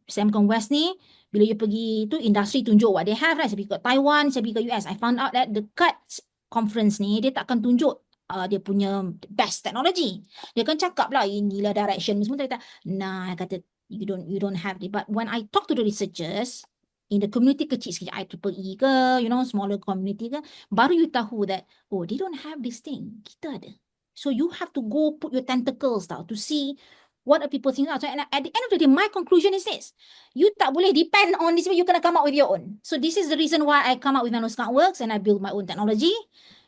Semicon West ni, bila you pergi tu, industri tunjuk what they have, right? Saya pergi ke Taiwan, saya pergi ke US. I found out that dekat conference ni, dia tak akan tunjuk dia punya best teknologi. Dia akan cakap lah, inilah direction semua. Dia kata, nah, kata You don't have it. But when I talk to the researchers in the community kecil sikit, IEEE ke, smaller community ke, baru you tahu that, oh, they don't have this thing. Kita ada. So you have to go put your tentacles tau to see what are people thinking. So, and at the end of the day, my conclusion is this. You tak boleh depend on this, you kena come up with your own. So this is the reason why I come up with Nanosmart Works and I build my own technology.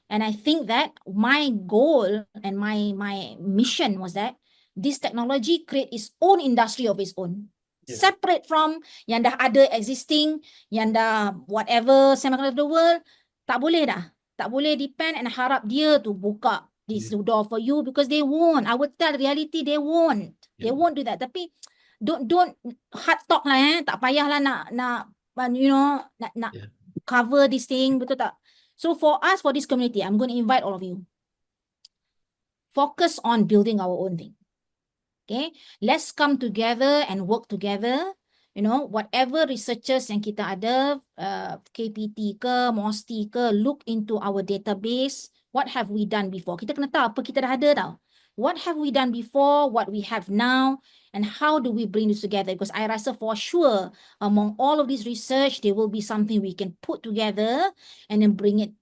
And I think that my goal and my mission was that this technology create its own industry of its own. Yeah. Separate from yang dah ada existing, yang dah whatever semiconductor of the world, tak boleh dah. Tak boleh depend and harap dia to buka this door for you because they won't. I would tell reality they won't. They won't do that. Tapi don't hard talk lah tak payahlah nak nak cover this thing, betul tak? So for us, for this community, I'm going to invite all of you. Focus on building our own thing. Okay, let's come together and work together. Whatever researchers yang kita ada, KPT ke, MOSTI ke, look into our database. What have we done before? Kita kena tahu apa kita dah ada tau. What have we done before, what we have now, and how do we bring this together? Because I rasa for sure, among all of this research, there will be something we can put together and then bring it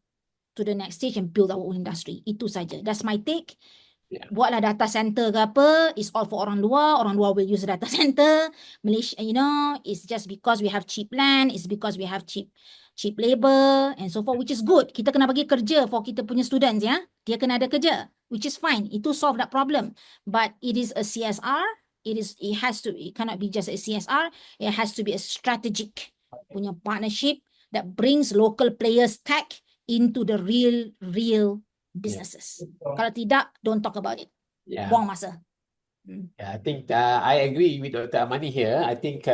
to the next stage and build our own industry. Itu saja. That's my take. Yeah. Buatlah data center ke apa, it's all for orang luar will use data center. Malaysia, it's just because we have cheap land, it's because we have cheap labor and so forth, which is good. Kita kena bagi kerja for kita punya students, ya. Dia kena ada kerja, which is fine. Itu solve that problem. But it is a CSR, it cannot be just a CSR, it has to be a strategic punya partnership that brings local players tech into the real businesses. Kalau tidak, don't talk about it. Buang masa. I think I agree with Dr. Amani here. I think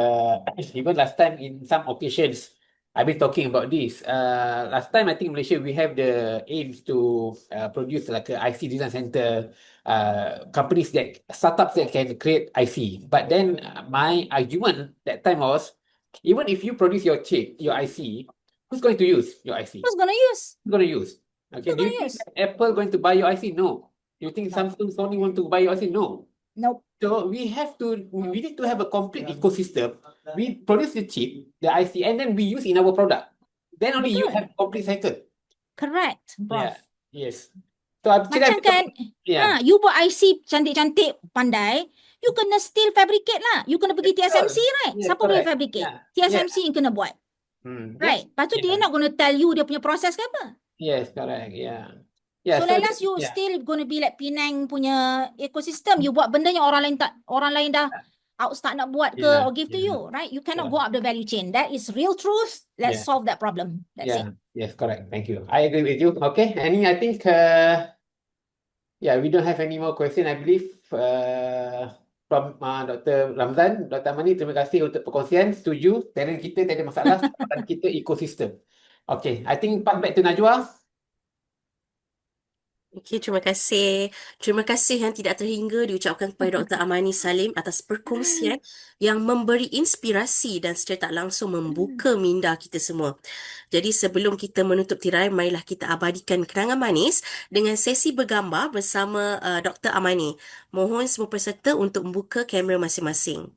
even last time in some occasions, I've been talking about this. Last time, I think Malaysia, we have the aims to produce like a IC design center, startups that can create IC. But then my argument that time was, even if you produce your chip, your IC, who's going to use your IC? Who's going to use? Who's going to use? Okay, do you think Apple going to buy your IC? No. Do you think Samsung, Sony want to buy your IC? No. Nope. So we need to have a complete ecosystem. We produce the chip, the IC, and then we use in our product. Then only you have complete cycle. Correct, Prof. Yeah. Yes. So macam kan, you buat IC cantik-cantik, pandai, you kena still fabricate lah. You kena pergi TSMC, right? Yes, Siapa boleh fabricate? TSMC yang kena buat. Right. Lepas tu dia not gonna tell you dia punya proses ke apa. Yes, correct. Yeah. So last you still gonna be like Penang punya ecosystem. You buat benda yang orang lain dah start nak buat ke or give to you, right? You cannot go up the value chain. That is real truth. Let's solve that problem. That's it. Yes, correct. Thank you. I agree with you. Okay. I think we don't have any more question. I believe from Dr. Ramzan, Dr. Amani, terima kasih untuk perkongsian. Setuju. Talent kita tak ada masalah. Talent kita ekosistem. Okay. I think pass back to Najwa. Okay, terima kasih. Terima kasih yang tidak terhingga diucapkan kepada Dr. Amani Salim atas perkongsian yang memberi inspirasi dan secara tak langsung membuka minda kita semua. Jadi sebelum kita menutup tirai, marilah kita abadikan kenangan manis dengan sesi bergambar bersama Dr. Amani. Mohon semua peserta untuk membuka kamera masing-masing.